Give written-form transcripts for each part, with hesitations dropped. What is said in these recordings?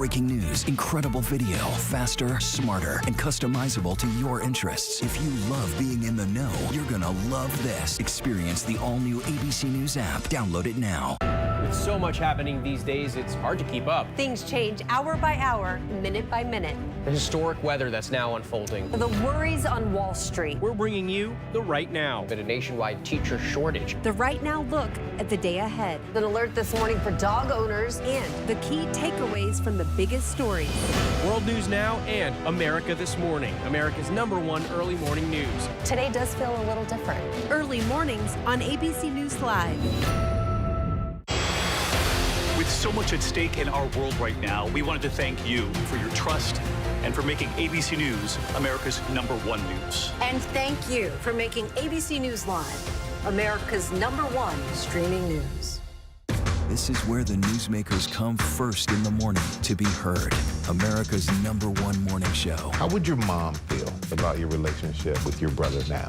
Breaking news, incredible video, faster, smarter, and customizable to your interests. If you love being in the know, you're gonna love this. Experience the all-new ABC News app. Download it now. With so much happening these days, it's hard to keep up. Things change hour by hour, minute by minute. The historic weather that's now unfolding. The worries on Wall Street. We're bringing you the Right Now. But a nationwide teacher shortage. The Right Now look at the day ahead. An alert this morning for dog owners and the key takeaways from the biggest stories. World News Now and America This Morning, America's #1 early morning news. Today does feel a little different. Early mornings on ABC News Live. With so much at stake in our world right now, we wanted to thank you for your trust and for making ABC News America's #1 news. And thank you for making ABC News Live America's #1 streaming news. This is where the newsmakers come first in the morning to be heard. America's #1 morning show. How would your mom feel about your relationship with your brother now?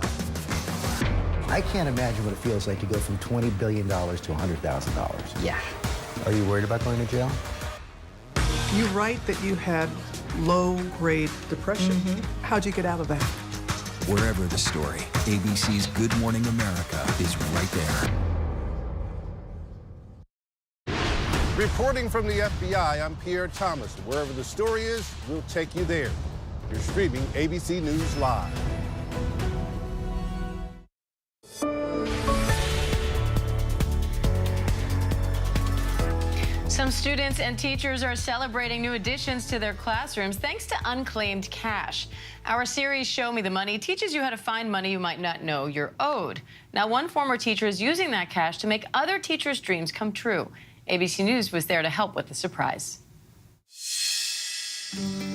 I can't imagine what it feels like to go from $20 billion to $100,000. Yeah. Are you worried about going to jail? You write that you had low-grade depression. How'd you get out of that? Wherever the story, ABC's Good Morning America is right there. Reporting from the FBI, I'm Pierre Thomas. Wherever the story is, we'll take you there. You're streaming ABC News Live. Some students and teachers are celebrating new additions to their classrooms thanks to unclaimed cash. Our series, Show Me the Money, teaches you how to find money you might not know you're owed. Now, one former teacher is using that cash to make other teachers' dreams come true. ABC News was there to help with the surprise.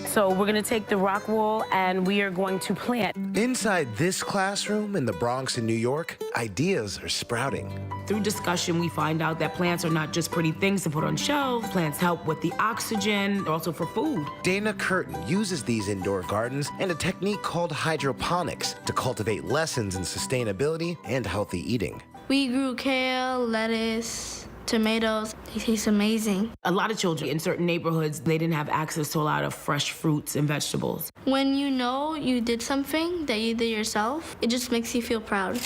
So we're going to take the rock wool and we are going to plant. Inside this classroom in the Bronx in New York, ideas are sprouting. Through discussion, we find out that plants are not just pretty things to put on shelves. Plants help with the oxygen, also for food. Dana Curtin uses these indoor gardens and a technique called hydroponics to cultivate lessons in sustainability and healthy eating. We grew kale, lettuce, tomatoes. They taste amazing. A lot of children in certain neighborhoods, they didn't have access to a lot of fresh fruits and vegetables. When you know you did something that you did yourself, it just makes you feel proud.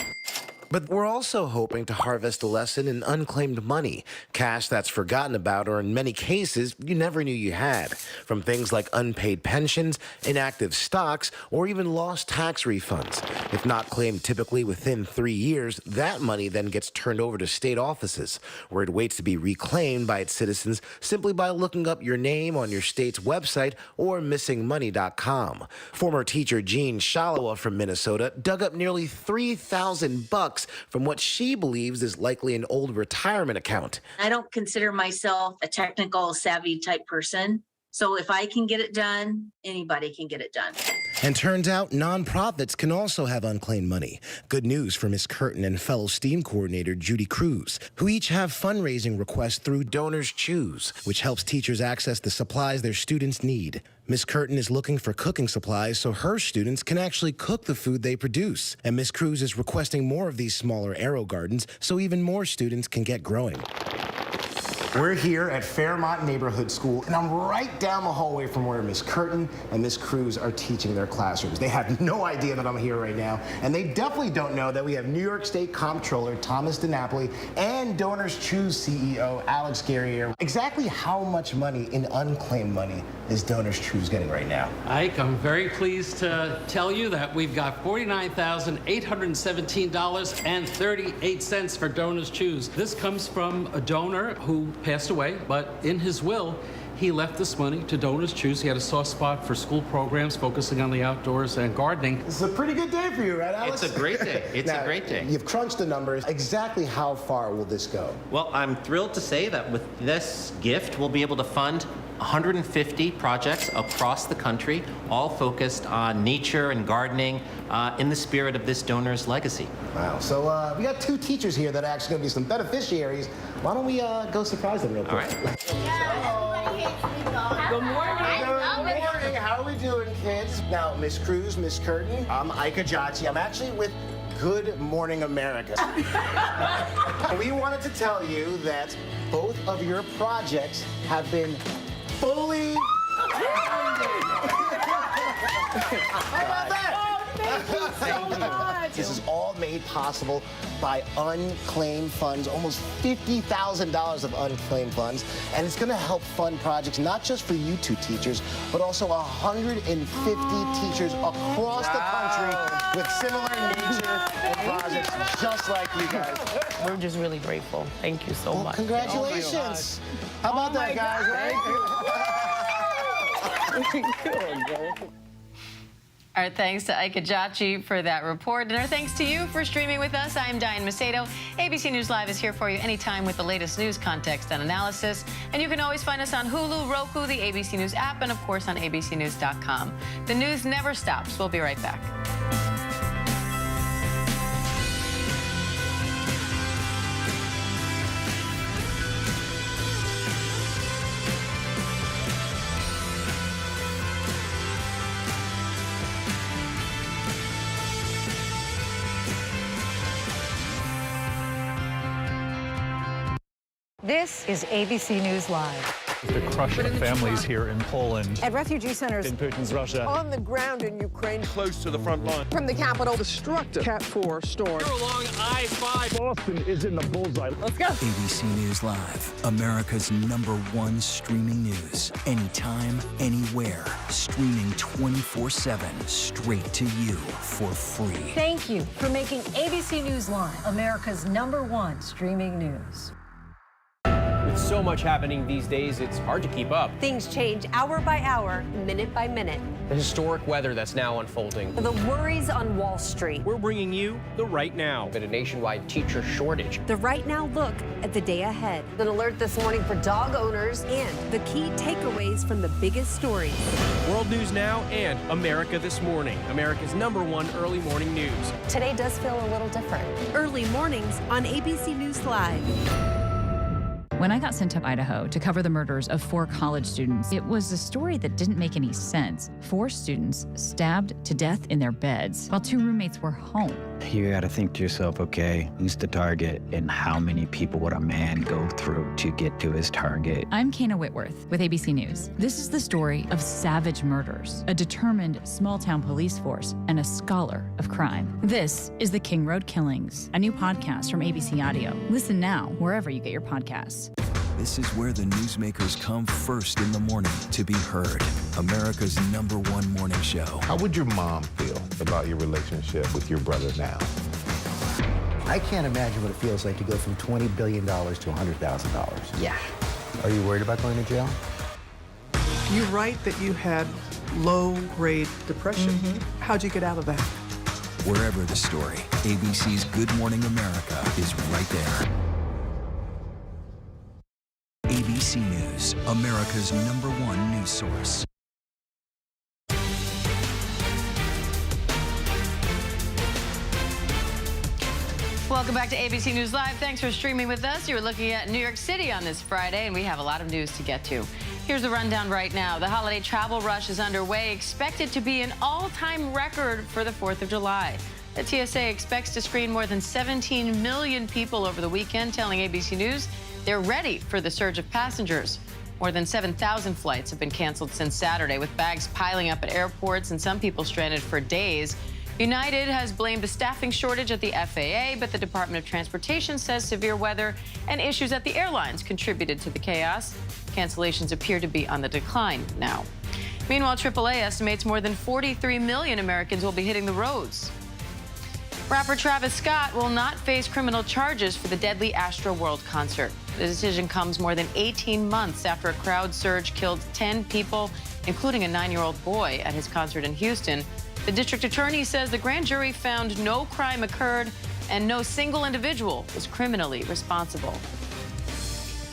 But we're also hoping to harvest a lesson in unclaimed money, cash that's forgotten about or in many cases you never knew you had, from things like unpaid pensions, inactive stocks, or even lost tax refunds. If not claimed typically within 3 years, that money then gets turned over to state offices, where it waits to be reclaimed by its citizens simply by looking up your name on your state's website or missingmoney.com. Former teacher Jean Shalawa from Minnesota dug up nearly $3,000 from what she believes is likely an old retirement account. I don't consider myself a technical savvy type person. So if I can get it done, anybody can get it done. And turns out nonprofits can also have unclaimed money. Good news for Ms. Curtin and fellow STEAM coordinator Judy Cruz, who each have fundraising requests through Donors Choose, which helps teachers access the supplies their students need. Ms. Curtin is looking for cooking supplies so her students can actually cook the food they produce. And Ms. Cruz is requesting more of these smaller aero gardens so even more students can get growing. We're here at Fairmont Neighborhood School, and I'm right down the hallway from where Miss Curtin and Miss Cruz are teaching their classrooms. They have no idea that I'm here right now, and they definitely don't know that we have New York State Comptroller Thomas DiNapoli and Donors Choose CEO Alex Guerriere. Exactly how much money in unclaimed money is Donors Choose getting right now? Ike, I'm very pleased to tell you that we've got $49,817.38 for Donors Choose. This comes from a donor who passed away, but in his will, he left this money to Donors Choose. He had a soft spot for school programs focusing on the outdoors and gardening. This is a pretty good day for you, right, Alex? It's a great day. It's now, a great day. You've crunched the numbers. Exactly how far will this go? Well, I'm thrilled to say that with this gift, we'll be able to fund 150 projects across the country, all focused on nature and gardening in the spirit of this donor's legacy. Wow. So we got two teachers here that are actually going to be some beneficiaries. Why don't we go surprise them real quick? All right. Good morning. Good morning. How are we doing, kids? Now, Miss Cruz, Miss Curtin, I'm Ike Ajachi. I'm actually with Good Morning America. We wanted to tell you that both of your projects have been fully funded. How about that? Thank you so much. This is all made possible by unclaimed funds, almost $50,000 of unclaimed funds. And it's going to help fund projects not just for you two teachers, but also 150 teachers across the country with similar nature and projects just like you guys. We're just really grateful. Thank you so much. Congratulations. How about that, guys? Thank you. Our thanks to Ike Ajachi for that report, and our thanks to you for streaming with us. I am Diane Macedo. ABC News Live is here for you anytime with the latest news, context, and analysis. And you can always find us on Hulu, Roku, the ABC News app, and of course on abcnews.com. The news never stops. We'll be right back. This is ABC News Live. The crush of families here in Poland. At refugee centers In Putin's Russia. On the ground in Ukraine. Close to the front line. From the capital. Destructive Cat 4 storm. Here along I-5. Boston is in the bullseye. Let's go. ABC News Live, America's #1 streaming news. Anytime, anywhere. Streaming 24/7 straight to you for free. Thank you for making ABC News Live America's #1 streaming news. With so much happening these days, it's hard to keep up. Things change hour by hour, minute by minute. The historic weather that's now unfolding. The worries on Wall Street. We're bringing you the Right Now. Been a nationwide teacher shortage. The Right Now look at the day ahead. An alert this morning for dog owners and the key takeaways from the biggest stories. World News Now and America This Morning, America's #1 early morning news. Today does feel a little different. Early mornings on ABC News Live. When I got sent to Idaho to cover the murders of 4 college students, it was a story that didn't make any sense. 4 students stabbed to death in their beds while 2 roommates were home. You gotta think to yourself, okay, who's the target and how many people would a man go through to get to his target? I'm Kana Whitworth with ABC News. This is the story of savage murders, a determined small-town police force, and a scholar of crime. This is The King Road Killings, a new podcast from ABC Audio. Listen now wherever you get your podcasts. This is where the newsmakers come first in the morning to be heard. America's #1 morning show. How would your mom feel about your relationship with your brother now? I can't imagine what it feels like to go from $20 billion to $100,000. Yeah. Are you worried about going to jail? You write that you had low-grade depression. How'd you get out of that? Wherever the story, ABC's Good Morning America is right there. ABC News, America's #1 news source. Welcome back to ABC News Live. Thanks for streaming with us. You're looking at New York City on this Friday, and we have a lot of news to get to. Here's the rundown right now. The holiday travel rush is underway, expected to be an all-time record for the 4th of July. The TSA expects to screen more than 17 million people over the weekend, telling ABC News they're ready for the surge of passengers. More than 7,000 flights have been canceled since Saturday, with bags piling up at airports and some people stranded for days. United has blamed a staffing shortage at the FAA, but the Department of Transportation says severe weather and issues at the airlines contributed to the chaos. Cancellations appear to be on the decline now. Meanwhile, AAA estimates more than 43 million Americans will be hitting the roads. Rapper Travis Scott will not face criminal charges for the deadly Astroworld concert. The decision comes more than 18 months after a crowd surge killed 10 people, including a 9-year-old boy, at his concert in Houston. The district attorney says the grand jury found no crime occurred and no single individual was criminally responsible.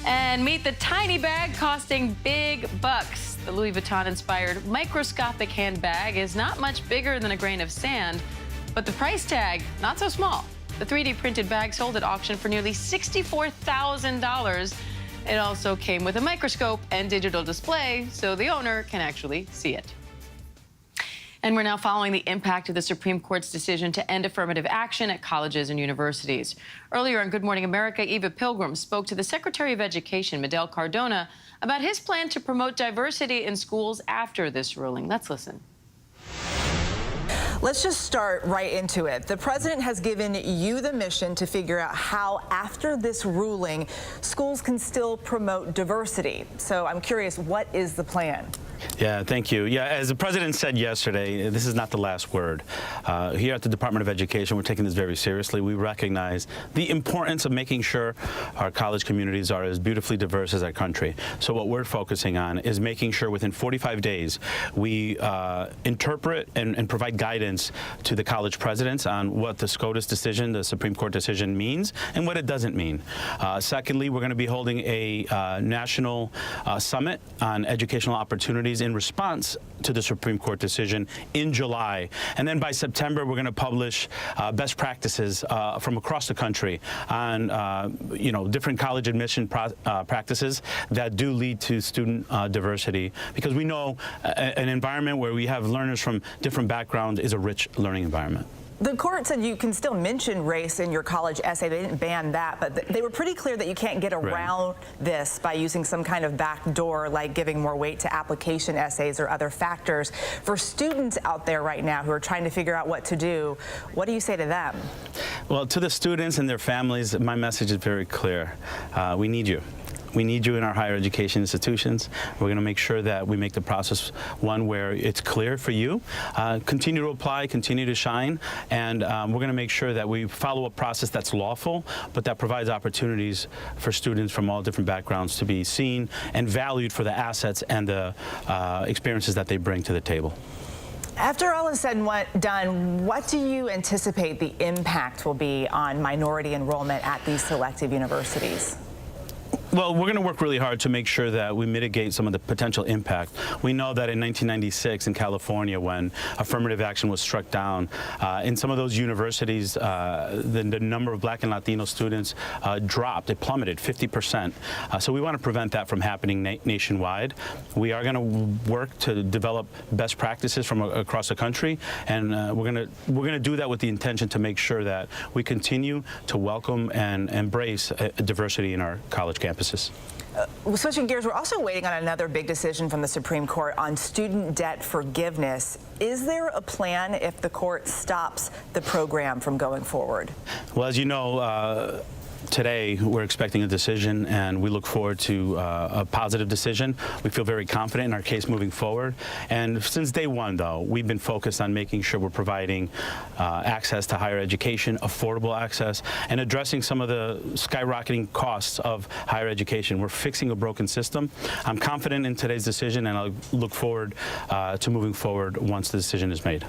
And meet the tiny bag costing big bucks. The Louis Vuitton-inspired microscopic handbag is not much bigger than a grain of sand, but the price tag, not so small. The 3D printed bag sold at auction for nearly $64,000. It also came with a microscope and digital display, so the owner can actually see it. And we're now following the impact of the Supreme Court's decision to end affirmative action at colleges and universities. Earlier on Good Morning America, Eva Pilgrim spoke to the Secretary of Education, Medel Cardona, about his plan to promote diversity in schools after this ruling. Let's listen. Let's just start right into it. The president has given you the mission to figure out how, after this ruling, schools can still promote diversity. So I'm curious, what is the plan? Yeah, thank you. Yeah, as the president said yesterday, this is not the last word. Here at the Department of Education, we're taking this very seriously. We recognize the importance of making sure our college communities are as beautifully diverse as our country. So what we're focusing on is making sure within 45 days we interpret and provide guidance to the college presidents on what the SCOTUS decision, the Supreme Court decision, means and what it doesn't mean. Secondly, we're going to be holding a national summit on educational opportunities in response to the Supreme Court decision in July. And then by September, we're going to publish best practices from across the country on different college admission practices that do lead to student diversity, because we know an environment where we have learners from different backgrounds is a rich learning environment. The court said you can still mention race in your college essay. They didn't ban that, but they were pretty clear that you can't get around this by using some kind of back door, like giving more weight to application essays or other factors. For students out there right now who are trying to figure out what to do, what do you say to them? Well, to the students and their families, my message is very clear. We need you. We need you in our higher education institutions. We're going to make sure that we make the process one where it's clear for you. Continue to apply, continue to shine, and we're going to make sure that we follow a process that's lawful, but that provides opportunities for students from all different backgrounds to be seen and valued for the assets and the experiences that they bring to the table. After all is said and done, what do you anticipate the impact will be on minority enrollment at these selective universities? Well, we're going to work really hard to make sure that we mitigate some of the potential impact. We know that in 1996 in California, when affirmative action was struck down, in some of those universities, the number of Black and Latino students dropped. It plummeted 50%. So we want to prevent that from happening nationwide. We are going to work to develop best practices from across the country, and we're going to do that with the intention to make sure that we continue to welcome and embrace diversity in our college campuses. Switching gears, we're also waiting on another big decision from the Supreme Court on student debt forgiveness. Is there a plan if the court stops the program from going forward? Well, as you know, today we're expecting a decision, and we look forward to a positive decision. We feel very confident in our case moving forward. And since day one, though, we've been focused on making sure we're providing access to higher education, affordable access, and addressing some of the skyrocketing costs of higher education. We're fixing a broken system. I'm confident in today's decision, and I look forward to moving forward once the decision is made.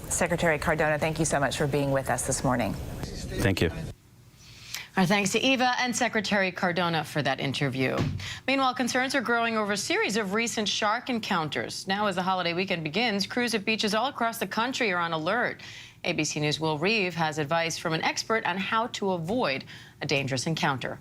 Secretary Cardona, thank you so much for being with us this morning. Thank you. Our thanks to Eva and Secretary Cardona for that interview. Meanwhile, concerns are growing over a series of recent shark encounters. Now, as the holiday weekend begins, crews at beaches all across the country are on alert. ABC News' Will Reeve has advice from an expert on how to avoid a dangerous encounter.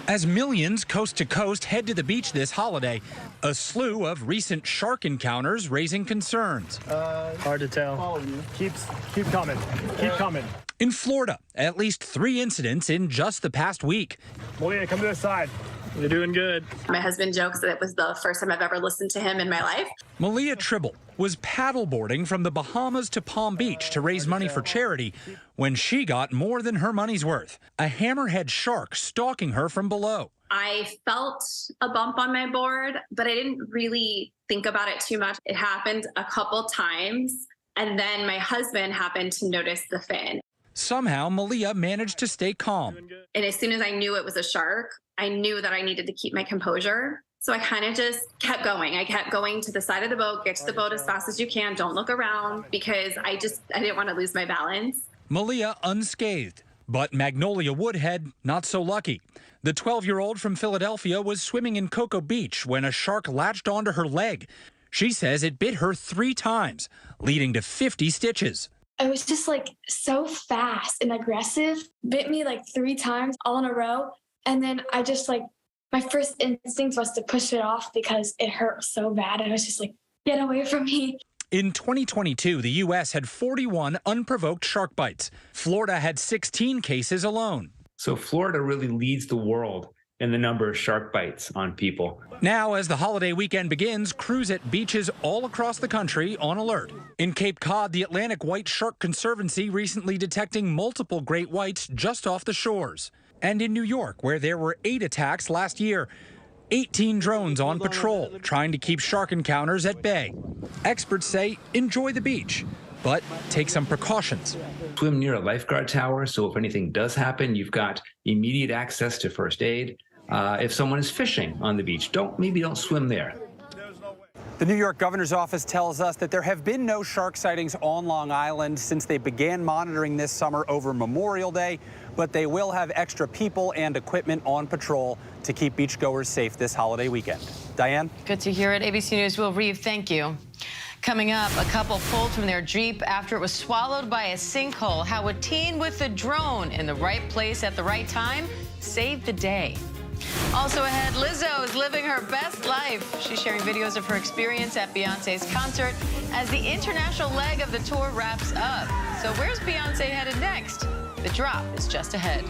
As millions coast to coast head to the beach this holiday, a slew of recent shark encounters raising concerns. Hard to tell. Keep coming. Keep coming. In Florida, at least 3 incidents in just the past week. Malia, come to the side. You're doing good. My husband jokes that it was the first time I've ever listened to him in my life. Malia Tribble was paddleboarding from the Bahamas to Palm Beach to raise money for charity when she got more than her money's worth. A hammerhead shark stalking her from below. I felt a bump on my board, but I didn't really think about it too much. It happened a couple times, and then my husband happened to notice the fin. Somehow, Malia managed to stay calm. And as soon as I knew it was a shark, I knew that I needed to keep my composure. So I kind of just kept going. I kept going to the side of the boat, get to the boat as fast as you can, don't look around, because I didn't want to lose my balance. Malia unscathed, but Magnolia Woodhead not so lucky. The 12-year-old from Philadelphia was swimming in Cocoa Beach when a shark latched onto her leg. She says it bit her 3 times, leading to 50 stitches. It was just like so fast and aggressive, bit me like 3 times all in a row. And then I just my first instinct was to push it off because it hurt so bad. I was just like, get away from me. In 2022, the U.S. had 41 unprovoked shark bites. Florida had 16 cases alone. So Florida really leads the world in the number of shark bites on people. Now, as the holiday weekend begins, crews at beaches all across the country on alert. In Cape Cod, the Atlantic White Shark Conservancy recently detecting multiple great whites just off the shores. And in New York, where there were 8 attacks last year, 18 drones on patrol trying to keep shark encounters at bay. Experts say enjoy the beach, but take some precautions. Swim near a lifeguard tower, so if anything does happen, you've got immediate access to first aid. If someone is fishing on the beach, maybe don't swim there. The New York governor's office tells us that there have been no shark sightings on Long Island since they began monitoring this summer over Memorial Day, but they will have extra people and equipment on patrol to keep beachgoers safe this holiday weekend. Diane? Good to hear it. ABC News, Will Reeve, thank you. Coming up, a couple pulled from their Jeep after it was swallowed by a sinkhole. How a teen with a drone in the right place at the right time saved the day. Also ahead, Lizzo is living her best life. She's sharing videos of her experience at Beyonce's concert as the international leg of the tour wraps up. So where's Beyonce headed next? The drop is just ahead.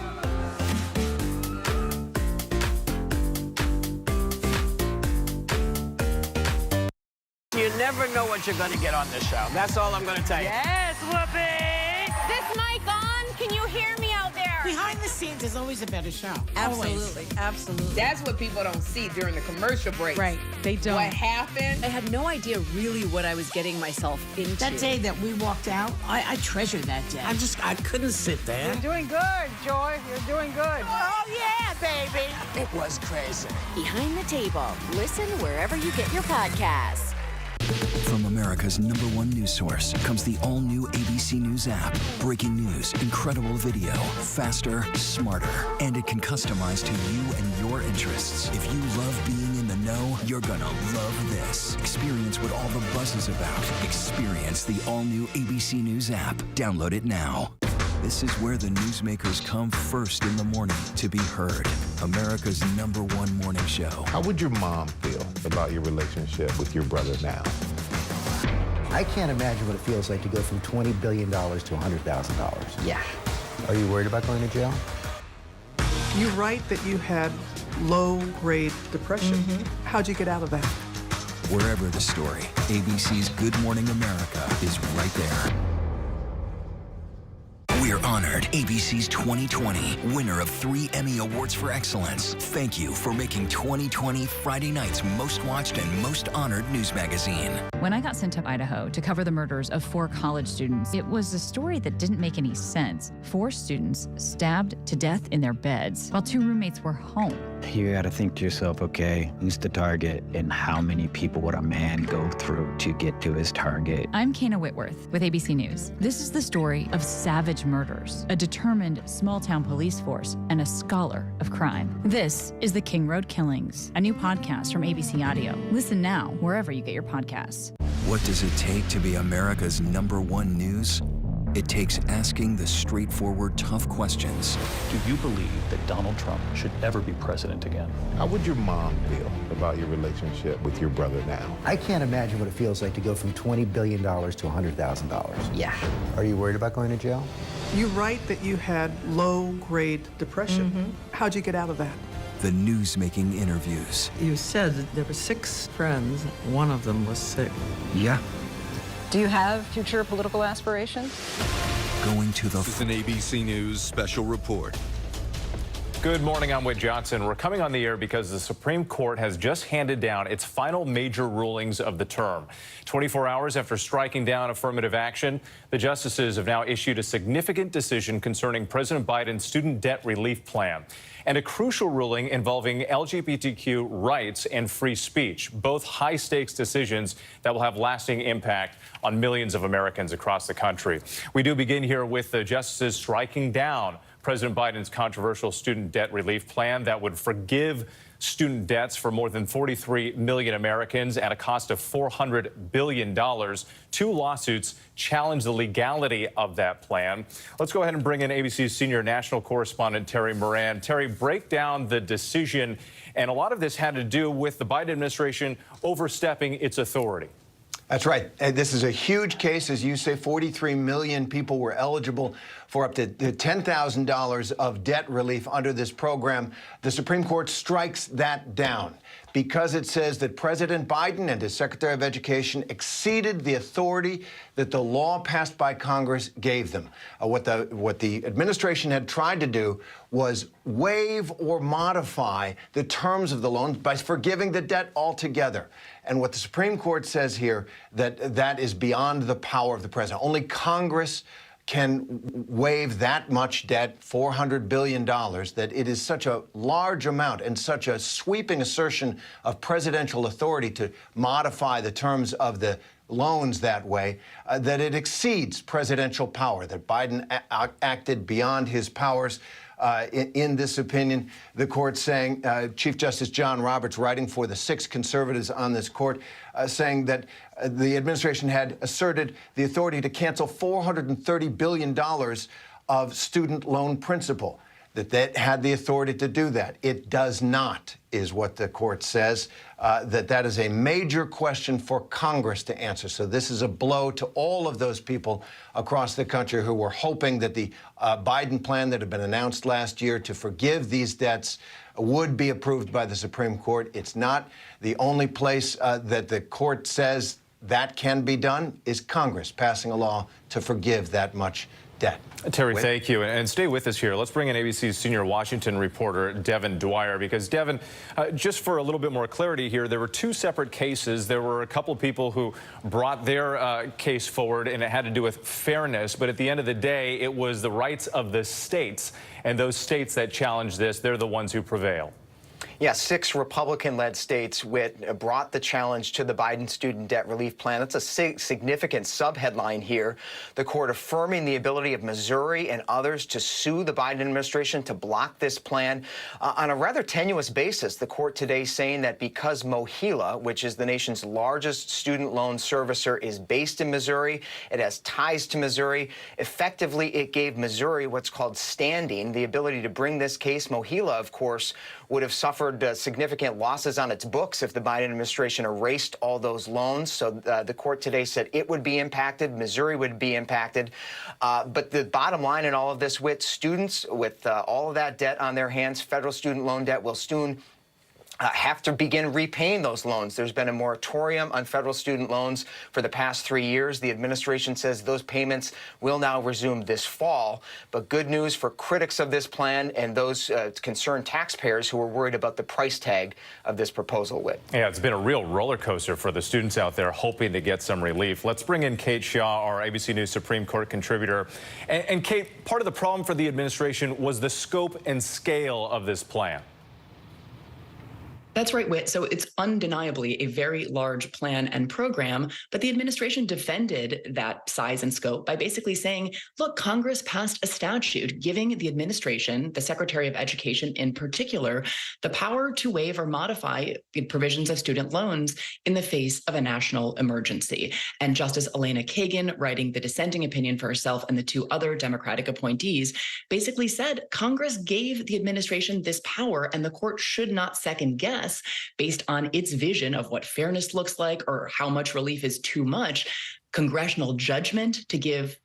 You never know what you're going to get on this show. That's all I'm going to tell you. Yes, Whoopi! Is this mic on? Can you hear me out there? Behind the scenes is always a better show. Absolutely, absolutely. That's what people don't see during the commercial break. Right, they don't. What happened? I had no idea really what I was getting myself into. That day that we walked out, I treasure that day. I couldn't sit there. You're doing good, Joy. You're doing good. Oh, yeah, baby. It was crazy. Behind the Table. Listen wherever you get your podcasts. From America's #1 news source comes the all-new ABC News app. Breaking news, incredible video, faster, smarter, and it can customize to you and your interests. If you love being in the know, you're gonna love this. Experience what all the buzz is about. Experience the all-new ABC News app. Download it now. This is where the newsmakers come first in the morning to be heard. America's #1 morning show. How would your mom feel about your relationship with your brother now? I can't imagine what it feels like to go from $20 billion to $100,000. Yeah. Are you worried about going to jail? You write that you had low-grade depression. How'd you get out of that? Wherever the story, ABC's Good Morning America is right there. We're honored ABC's 2020 winner of 3 Emmy Awards for Excellence. Thank you for making 2020 Friday night's most watched and most honored news magazine. When I got sent to Idaho to cover the murders of 4 college students, it was a story that didn't make any sense. 4 students stabbed to death in their beds while 2 roommates were home. You gotta think to yourself, okay, who's the target and how many people would a man go through to get to his target? I'm Kana Whitworth with ABC News. This is the story of savage murders, a determined small-town police force, and a scholar of crime. This is the King Road Killings, a new podcast from ABC Audio. Listen now wherever you get your podcasts. What does it take to be America's #1 news? It takes asking the straightforward, tough questions. Do you believe that Donald Trump should ever be president again? How would your mom feel about your relationship with your brother now? I can't imagine what it feels like to go from $20 billion to $100,000. Yeah. Are you worried about going to jail? You write that you had low-grade depression. How'd you get out of that? The news-making interviews. You said that there were 6 friends. One of them was sick. Yeah. Do you have future political aspirations? Going to the... This is an ABC News special report. Good morning, I'm Whit Johnson. We're coming on the air because the Supreme Court has just handed down its final major rulings of the term. 24 hours after striking down affirmative action, the justices have now issued a significant decision concerning President Biden's student debt relief plan and a crucial ruling involving LGBTQ rights and free speech, both high-stakes decisions that will have lasting impact on millions of Americans across the country. We do begin here with the justices striking down President Biden's controversial student debt relief plan that would forgive student debts for more than 43 million Americans at a cost of $400 billion. 2 lawsuits challenge the legality of that plan. Let's go ahead and bring in ABC's senior national correspondent, Terry Moran. Terry, break down the decision. And a lot of this had to do with the Biden administration overstepping its authority. That's right. This is a huge case. As you say, 43 million people were eligible for up to $10,000 of debt relief under this program. The Supreme Court strikes that down because it says that President Biden and his Secretary of Education exceeded the authority that the law passed by Congress gave them. What the administration had tried to do was waive or modify the terms of the loan by forgiving the debt altogether. And what the Supreme Court says here, that is beyond the power of the president. Only Congress can waive that much debt, $400 billion, that it is such a large amount and such a sweeping assertion of presidential authority to modify the terms of the loans that way, that it exceeds presidential power, that Biden acted beyond his powers. In this opinion, the court saying, Chief Justice John Roberts, writing for the 6 conservatives on this court, saying that the administration had asserted the authority to cancel $430 billion of student loan principal, that had the authority to do that. It does not, is what the court says, that is a major question for Congress to answer. So this is a blow to all of those people across the country who were hoping that the Biden plan that had been announced last year to forgive these debts would be approved by the Supreme Court. It's not. The only place that the court says that can be done is Congress passing a law to forgive that much debt. Terry, thank you. And stay with us here. Let's bring in ABC's senior Washington reporter, Devin Dwyer, because, Devin, just for a little bit more clarity here, there were 2 separate cases. There were a couple of people who brought their case forward, and it had to do with fairness. But at the end of the day, it was the rights of the states. And those states that challenged this, they're the ones who prevail. Yeah, 6 Republican-led states brought the challenge to the Biden student debt relief plan. That's a significant subheadline here. The court affirming the ability of Missouri and others to sue the Biden administration to block this plan on a rather tenuous basis. The court today saying that because MOHELA, which is the nation's largest student loan servicer, is based in Missouri, it has ties to Missouri. Effectively, it gave Missouri what's called standing, the ability to bring this case. MOHELA, of course, would have suffered significant losses on its books if the Biden administration erased all those loans. So the court today said it would be impacted, Missouri would be impacted. But the bottom line in all of this, with students with all of that debt on their hands, federal student loan debt will soon have to begin repaying those loans. There's been a moratorium on federal student loans for the past 3 years. The administration says those payments will now resume this fall. But good news for critics of this plan and those concerned taxpayers who are worried about the price tag of this proposal. Yeah, it's been a real roller coaster for the students out there hoping to get some relief. Let's bring in Kate Shaw, our ABC News Supreme Court contributor. And Kate, part of the problem for the administration was the scope and scale of this plan. That's right, Whit. So it's undeniably a very large plan and program, but the administration defended that size and scope by basically saying, look, Congress passed a statute giving the administration, the Secretary of Education in particular, the power to waive or modify the provisions of student loans in the face of a national emergency. And Justice Elena Kagan, writing the dissenting opinion for herself and the 2 other Democratic appointees, basically said Congress gave the administration this power and the court should not second guess based on its vision of what fairness looks like or how much relief is too much, congressional judgment to give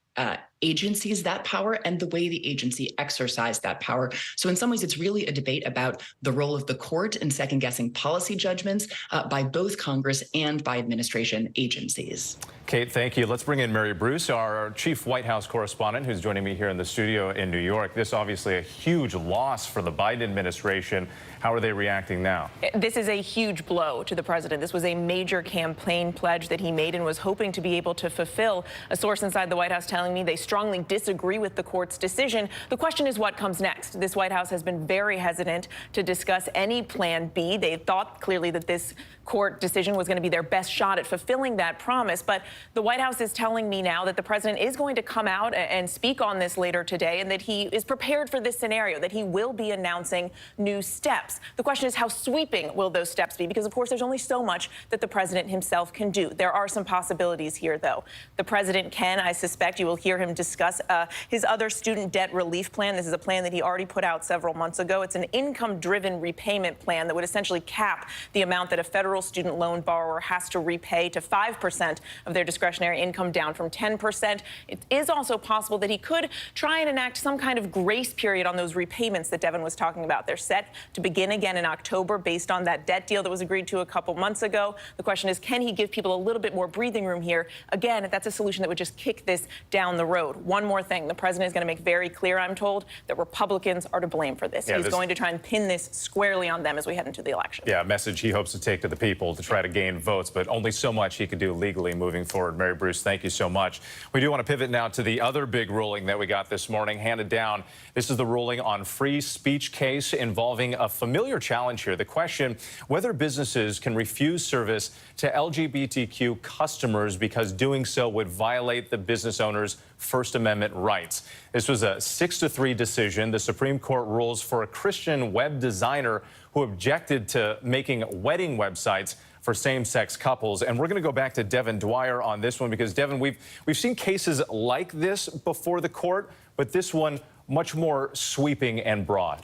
agencies that power and the way the agency exercised that power. So in some ways, it's really a debate about the role of the court in second-guessing policy judgments by both Congress and by administration agencies. Kate, thank you. Let's bring in Mary Bruce, our chief White House correspondent, who's joining me here in the studio in New York. This obviously a huge loss for the Biden administration. How are they reacting now? This is a huge blow to the president. This was a major campaign pledge that he made and was hoping to be able to fulfill. A source inside the White House telling me they strongly disagree with the court's decision. The question is what comes next. This White House has been very hesitant to discuss any plan B. They thought clearly that this court decision was going to be their best shot at fulfilling that promise. But the White House is telling me now that the president is going to come out and speak on this later today and that he is prepared for this scenario, that he will be announcing new steps. The question is how sweeping will those steps be? Because, of course, there's only so much that the president himself can do. There are some possibilities here, though. The president can, I suspect you will hear him discuss his other student debt relief plan. This is a plan that he already put out several months ago. It's an income-driven repayment plan that would essentially cap the amount that a federal student loan borrower has to repay to 5% of their discretionary income, down from 10%. It is also possible that he could try and enact some kind of grace period on those repayments that Devin was talking about. They're set to begin again in October based on that debt deal that was agreed to a couple months ago. The question is, can he give people a little bit more breathing room here? Again, that's a solution that would just kick this down the road. One more thing. The president is going to make very clear, I'm told, that Republicans are to blame for this. He's going to try and pin this squarely on them as we head into the election. Yeah, a message he hopes to take to the people to try to gain votes, but only so much he could do legally moving forward. Mary Bruce, thank you so much. We do want to pivot now to the other big ruling that we got this morning, handed down. This is the ruling on free speech case involving a familiar challenge here. The question whether businesses can refuse service to LGBTQ customers because doing so would violate the business owner's First Amendment rights. This was a 6-3 decision. The Supreme Court rules for a Christian web designer who objected to making wedding websites for same-sex couples. And we're going to go back to Devin Dwyer on this one because, Devin, we've seen cases like this before the court, but this one much more sweeping and broad.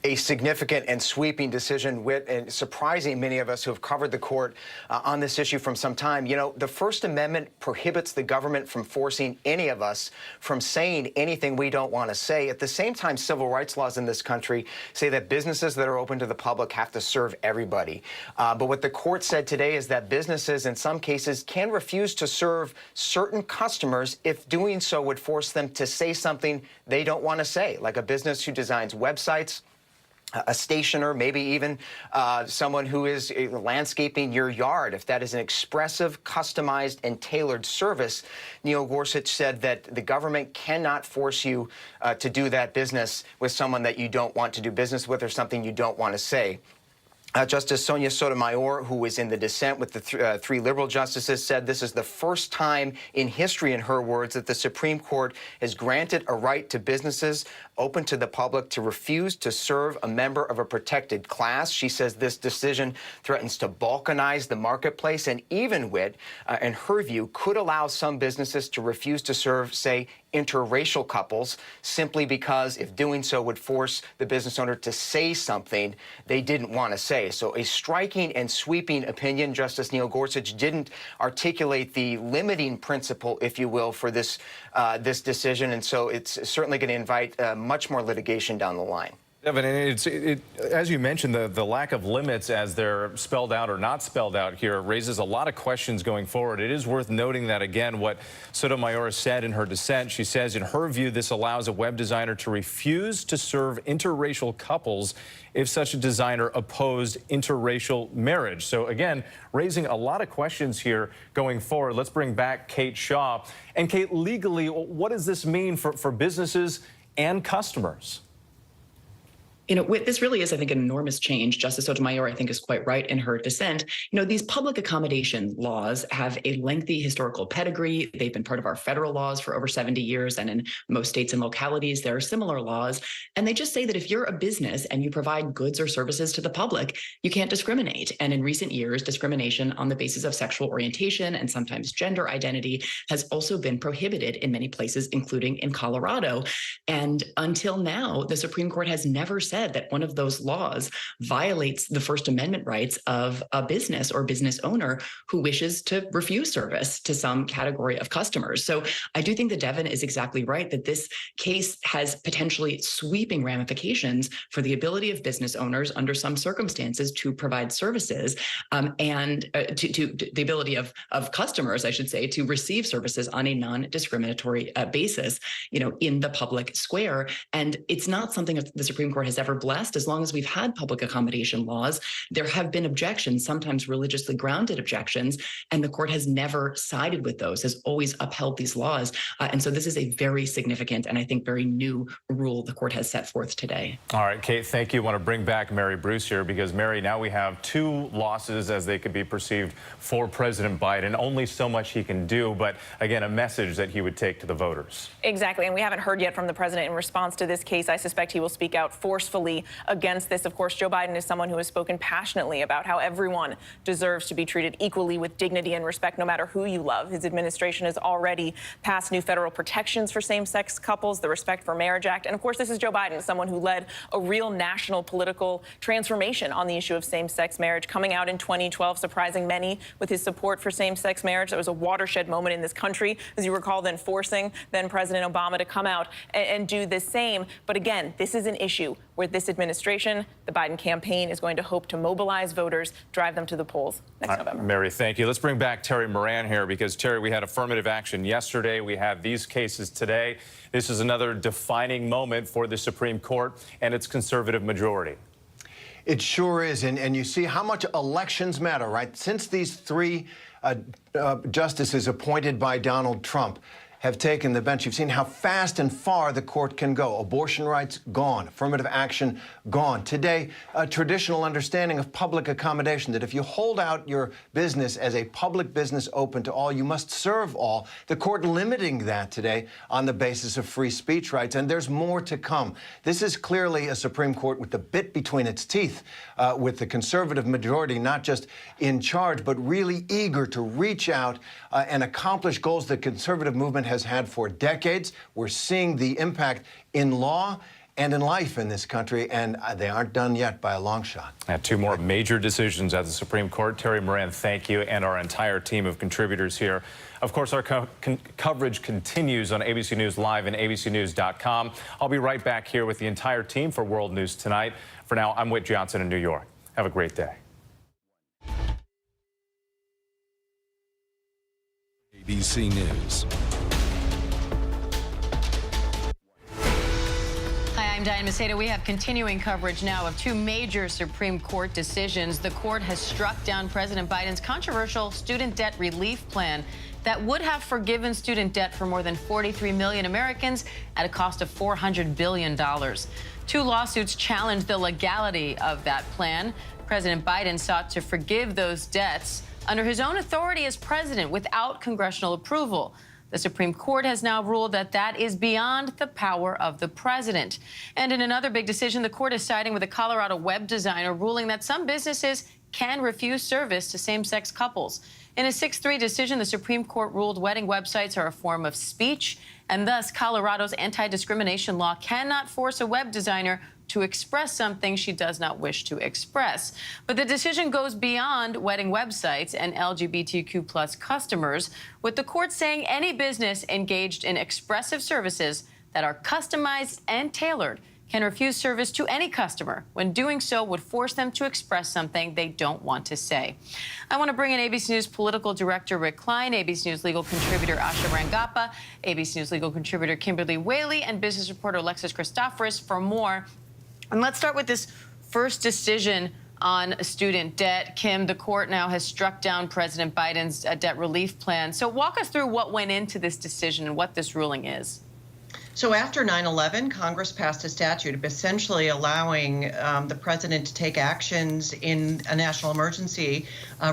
A significant and sweeping decision, Whit, and surprising many of us who have covered the court on this issue from some time. You know, the First Amendment prohibits the government from forcing any of us from saying anything we don't want to say. At the same time, civil rights laws in this country say that businesses that are open to the public have to serve everybody. But what the court said today is that businesses, in some cases, can refuse to serve certain customers if doing so would force them to say something they don't want to say, like a business who designs websites, a stationer, maybe even someone who is landscaping your yard. If that is an expressive, customized, and tailored service, Neil Gorsuch said that the government cannot force you to do that business with someone that you don't want to do business with or something you don't want to say. Justice Sonia Sotomayor, who was in the dissent with the three liberal justices, said this is the first time in history, in her words, that the Supreme Court has granted a right to businesses open to the public to refuse to serve a member of a protected class. She says this decision threatens to balkanize the marketplace and even, Whit, in her view, could allow some businesses to refuse to serve, say, interracial couples simply because if doing so would force the business owner to say something they didn't want to say. So a striking and sweeping opinion. Justice Neil Gorsuch didn't articulate the limiting principle, if you will, for this this decision, and so it's certainly going to invite much more litigation down the line. Devin, as you mentioned, the lack of limits as they're spelled out or not spelled out here raises a lot of questions going forward. It is worth noting that, again, what Sotomayor said in her dissent, she says, in her view, this allows a web designer to refuse to serve interracial couples if such a designer opposed interracial marriage. So, again, raising a lot of questions here going forward. Let's bring back Kate Shaw. And, Kate, legally, what does this mean for businesses and customers? You know, this really is, I think, an enormous change. Justice Sotomayor, I think, is quite right in her dissent. You know, these public accommodation laws have a lengthy historical pedigree. They've been part of our federal laws for over 70 years. And in most states and localities, there are similar laws. And they just say that if you're a business and you provide goods or services to the public, you can't discriminate. And in recent years, discrimination on the basis of sexual orientation and sometimes gender identity has also been prohibited in many places, including in Colorado. And until now, the Supreme Court has never said that one of those laws violates the First Amendment rights of a business or business owner who wishes to refuse service to some category of customers. So I do think that Devin is exactly right that this case has potentially sweeping ramifications for the ability of business owners under some circumstances to provide services and to the ability of customers, I should say, to receive services on a non-discriminatory basis, you know, in the public square. And it's not something that the Supreme Court has ever blessed. As long as we've had public accommodation laws, there have been objections, sometimes religiously grounded objections, and the court has never sided with those, has always upheld these laws. And so this is a very significant and I think very new rule the court has set forth today. All right, Kate, thank you. I want to bring back Mary Bruce here because, Mary, now we have two losses as they could be perceived for President Biden. Only so much he can do, but again, a message that he would take to the voters. Exactly, and we haven't heard yet from the president in response to this case. I suspect he will speak out forcefully forcefully against this. Of course, Joe Biden is someone who has spoken passionately about how everyone deserves to be treated equally with dignity and respect, no matter who you love. His administration has already passed new federal protections for same-sex couples, the Respect for Marriage Act. And of course, this is Joe Biden, someone who led a real national political transformation on the issue of same-sex marriage, coming out in 2012, surprising many with his support for same-sex marriage. That was a watershed moment in this country, as you recall, then forcing then President Obama to come out and do the same. But again, this is an issue where this administration, the Biden campaign, is going to hope to mobilize voters, drive them to the polls next November. Mary, thank you. Let's bring back Terry Moran here, because, Terry, we had affirmative action yesterday. We have these cases today. This is another defining moment for the Supreme Court and its conservative majority. It sure is, and you see how much elections matter, right? Since these three justices appointed by Donald Trump have taken the bench, you've seen how fast and far the court can go. Abortion rights, gone. Affirmative action, gone. Today, a traditional understanding of public accommodation, that if you hold out your business as a public business open to all, you must serve all. The court limiting that today on the basis of free speech rights, and there's more to come. This is clearly a Supreme Court with the bit between its teeth, with the conservative majority not just in charge, but really eager to reach out and accomplish goals the conservative movement has had for decades. We're seeing the impact in law and in life in this country, and they aren't done yet by a long shot. And two more major decisions at the Supreme Court. Terry Moran, thank you, and our entire team of contributors here. Of course, our coverage continues on ABC News Live and abcnews.com. I'll be right back here with the entire team for World News Tonight. For now, I'm Whit Johnson in New York. Have a great day. ABC News. Hi, I'm Diane Macedo. We have continuing coverage now of two major Supreme Court decisions. The court has struck down President Biden's controversial student debt relief plan that would have forgiven student debt for more than 43 million Americans at a cost of $400 billion. Two lawsuits challenged the legality of that plan. President Biden sought to forgive those debts under his own authority as president without congressional approval. The Supreme Court has now ruled that that is beyond the power of the president. And in another big decision, the court is siding with a Colorado web designer, ruling that some businesses can refuse service to same-sex couples. In a 6-3 decision, the Supreme Court ruled wedding websites are a form of speech, and thus Colorado's anti-discrimination law cannot force a web designer to express something she does not wish to express. But the decision goes beyond wedding websites and LGBTQ plus customers, with the court saying any business engaged in expressive services that are customized and tailored can refuse service to any customer when doing so would force them to express something they don't want to say. I want to bring in ABC News political director Rick Klein, ABC News legal contributor Asha Rangappa, ABC News legal contributor Kimberly Whaley, and business reporter Alexis Christoforous for more. And let's start with this first decision on student debt. Kim, the court now has struck down President Biden's debt relief plan. So walk us through what went into this decision and what this ruling is. So after 9/11, Congress passed a statute essentially allowing the president to take actions in a national emergency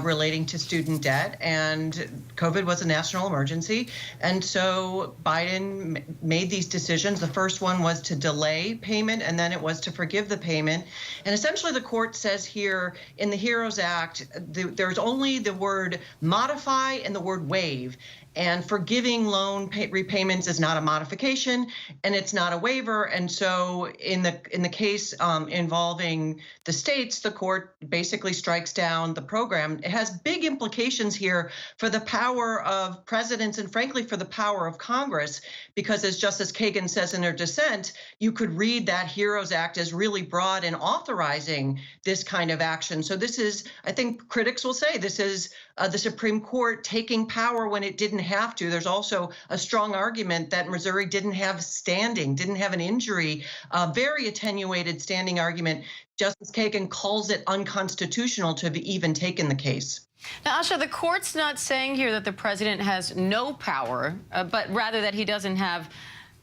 relating to student debt. And COVID was a national emergency. And so Biden made these decisions. The first one was to delay payment, and then it was to forgive the payment. And essentially the court says here in the HEROES Act, there's only the word modify and the word waive. And forgiving loan repayments is not a modification, and it's not a waiver. And so in the case involving the states, the court basically strikes down the program. It has big implications here for the power of presidents and, frankly, for the power of Congress, because as Justice Kagan says in her dissent, you could read that HEROES Act as really broad in authorizing this kind of action. So this is, I think critics will say, this is the Supreme Court taking power when it didn't have to. There's also a strong argument that Missouri didn't have standing, didn't have an injury, a very attenuated standing argument. Justice Kagan calls it unconstitutional to have even taken the case. Now, Asha, the court's not saying here that the president has no power, but rather that he doesn't have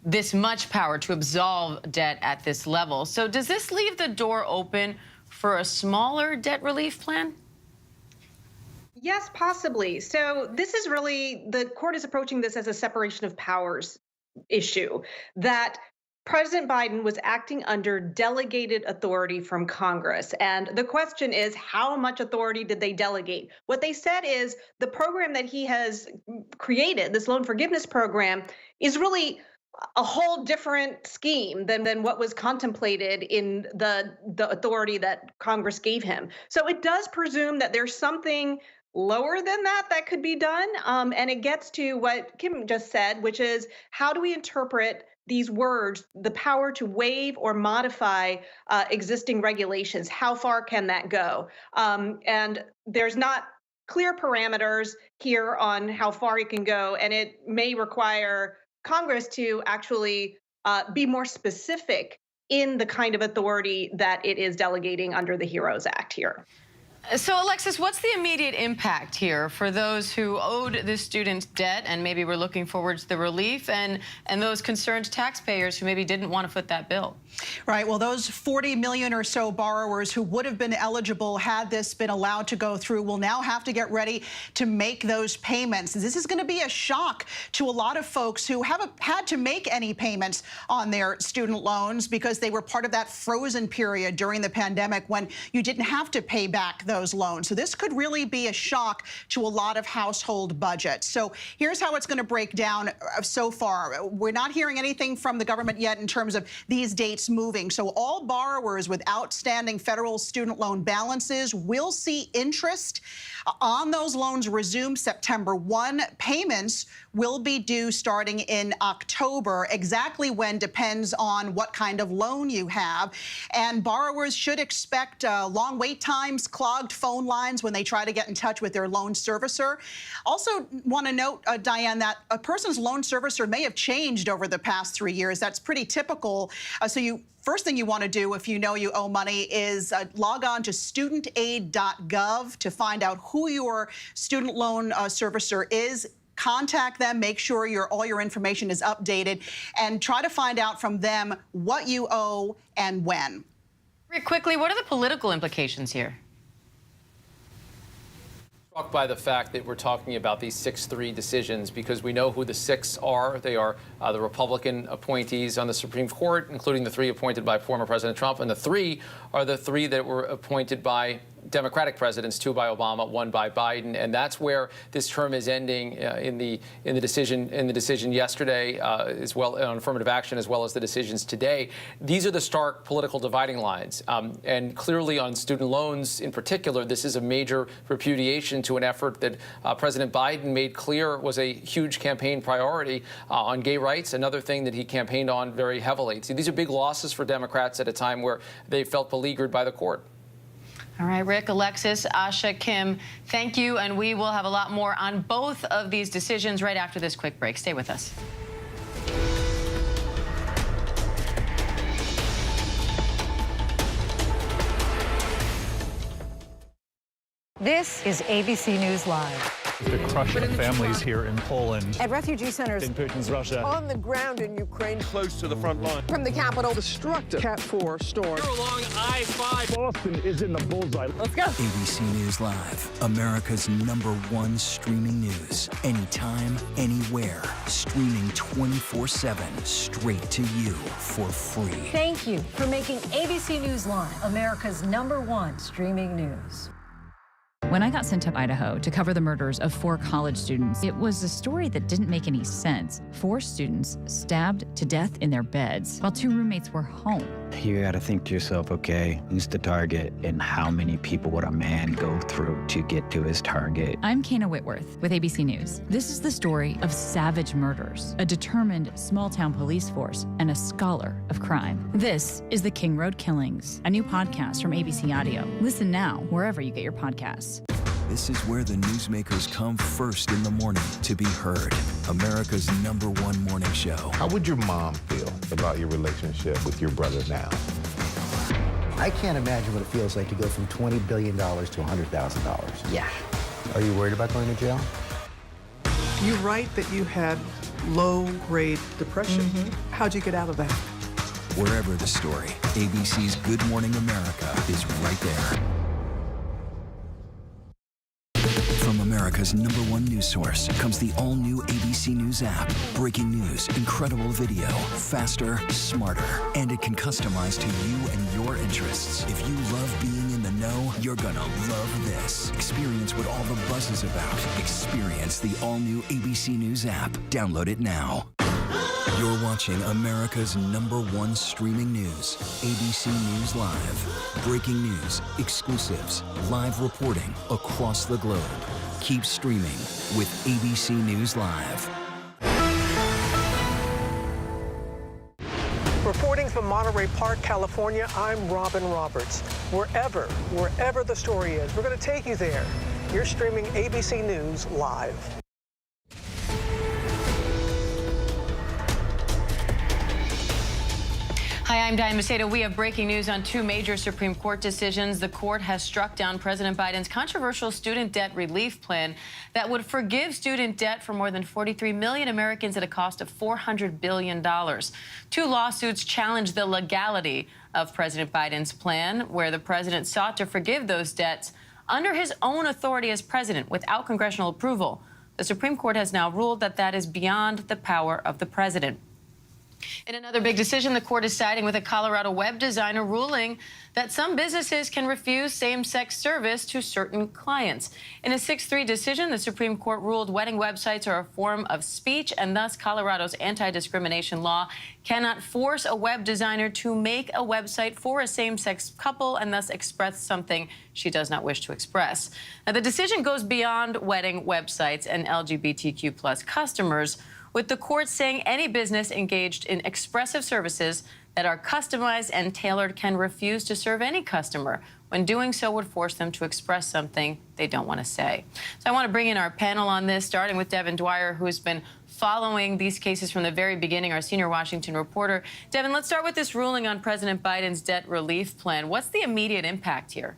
this much power to absolve debt at this level. So does this leave the door open for a smaller debt relief plan? Yes, possibly. So this is really, the court is approaching this as a separation of powers issue, that President Biden was acting under delegated authority from Congress. And the question is, how much authority did they delegate? What they said is the program that he has created, this loan forgiveness program, is really a whole different scheme than what was contemplated in the authority that Congress gave him. So it does presume that there's something lower than that could be done. And it gets to what Kim just said, which is how do we interpret these words, the power to waive or modify existing regulations? How far can that go? And there's not clear parameters here on how far it can go, and it may require Congress to actually be more specific in the kind of authority that it is delegating under the HEROES Act here. So, Alexis, what's the immediate impact here for those who owed this student debt and maybe were looking forward to the relief, and those concerned taxpayers who maybe didn't want to foot that bill? Right. Well, those 40 million or so borrowers who would have been eligible had this been allowed to go through will now have to get ready to make those payments. This is going to be a shock to a lot of folks who haven't had to make any payments on their student loans because they were part of that frozen period during the pandemic when you didn't have to pay back those loans. So this could really be a shock to a lot of household budgets. So here's how it's going to break down so far. We're not hearing anything from the government yet in terms of these dates moving. So all borrowers with outstanding federal student loan balances will see interest on those loans resume September 1. Payments will be due starting in October. Exactly when depends on what kind of loan you have. And borrowers should expect long wait times, clogged phone lines when they try to get in touch with their loan servicer. Also want to note, Diane, that a person's loan servicer may have changed over the past 3 years. That's pretty typical. First thing you want to do if you know you owe money is log on to studentaid.gov to find out who your student loan servicer is. Contact them, make sure all your information is updated, and try to find out from them what you owe and when. Very quickly, what are the political implications here? Struck by the fact that we're talking about these 6-3 decisions because we know who the 6 are. They are the Republican appointees on the Supreme Court, including the 3 appointed by former President Trump, and the 3 are the 3 that were appointed by Democratic presidents, 2 by Obama, 1 by Biden, and that's where this term is ending in the decision yesterday, as well on affirmative action, as well as the decisions today. These are the stark political dividing lines, and clearly on student loans in particular, this is a major repudiation to an effort that President Biden made clear was a huge campaign priority on gay rights, another thing that he campaigned on very heavily. So these are big losses for Democrats at a time where they felt beleaguered by the court. All right, Rick, Alexis, Asha, Kim, thank you. And we will have a lot more on both of these decisions right after this quick break. Stay with us. This is ABC News Live. The crush of families here in Poland. At refugee centers in Putin's Russia. On the ground in Ukraine, close to the front line. From the capital, destructive Cat 4 storm. You're along I-5. Boston is in the bullseye. Let's go. ABC News Live, America's #1 streaming news. Anytime, anywhere. Streaming 24/7, straight to you for free. Thank you for making ABC News Live America's #1 streaming news. When I got sent to Idaho to cover the murders of 4 college students, it was a story that didn't make any sense. 4 students stabbed to death in their beds while 2 roommates were home. You gotta think to yourself, okay, who's the target and how many people would a man go through to get to his target? I'm Kana Whitworth with ABC News. This is the story of savage murders, a determined small-town police force, and a scholar of crime. This is the King Road Killings, a new podcast from ABC Audio. Listen now wherever you get your podcasts. This is where the newsmakers come first in the morning to be heard. America's #1 morning show. How would your mom feel about your relationship with your brother now? I can't imagine what it feels like to go from $20 billion to $100,000. Yeah. Are you worried about going to jail? You write that you had low-grade depression. How'd you get out of that? Wherever the story, ABC's Good Morning America is right there. From America's #1 news source comes the all-new ABC News app. Breaking news, incredible video, faster, smarter. And it can customize to you and your interests. If you love being in the know, you're gonna love this. Experience what all the buzz is about. Experience the all-new ABC News app. Download it now. You're watching America's #1 streaming news, ABC News Live. Breaking news, exclusives, live reporting across the globe. Keep streaming with ABC News Live. Reporting from Monterey Park, California, I'm Robin Roberts. Wherever the story is, we're going to take you there. You're streaming ABC News Live. Hi, I'm Diane Macedo. We have breaking news on two major Supreme Court decisions. The court has struck down President Biden's controversial student debt relief plan that would forgive student debt for more than 43 million Americans at a cost of $400 billion. Two lawsuits challenge the legality of President Biden's plan, where the president sought to forgive those debts under his own authority as president without congressional approval. The Supreme Court has now ruled that that is beyond the power of the president. In another big decision, the court is siding with a Colorado web designer, ruling that some businesses can refuse same-sex service to certain clients. In a 6-3 decision, the Supreme Court ruled wedding websites are a form of speech, and thus Colorado's anti-discrimination law cannot force a web designer to make a website for a same-sex couple and thus express something she does not wish to express. Now, the decision goes beyond wedding websites and LGBTQ+ customers, with the court saying any business engaged in expressive services that are customized and tailored can refuse to serve any customer when doing so would force them to express something they don't want to say. So I want to bring in our panel on this, starting with Devin Dwyer, who has been following these cases from the very beginning, our senior Washington reporter. Devin, let's start with this ruling on President Biden's debt relief plan. What's the immediate impact here?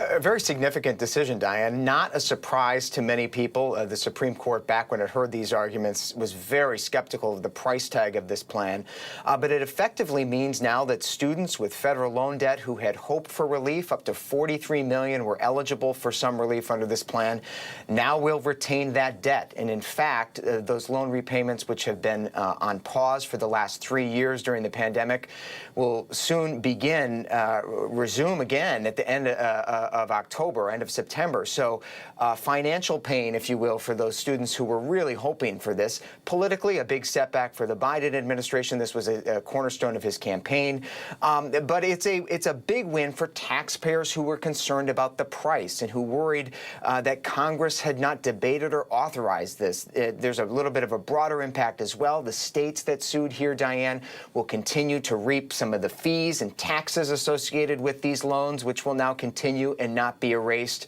A very significant decision, Diane. Not a surprise to many people. The Supreme Court, back when it heard these arguments, was very skeptical of the price tag of this plan. But it effectively means now that students with federal loan debt who had hoped for relief, up to 43 million were eligible for some relief under this plan, now will retain that debt. And in fact, those loan repayments, which have been on pause for the last 3 years during the pandemic, will soon resume again at the end of October, end of September. So financial pain, if you will, for those students who were really hoping for this. Politically, a big setback for the Biden administration. This was a cornerstone of his campaign. But it's a big win for taxpayers who were concerned about the price and who worried that Congress had not debated or authorized this. There's a little bit of a broader impact as well. The states that sued here, Diane, will continue to reap some of the fees and taxes associated with these loans, which will now continue and not be erased.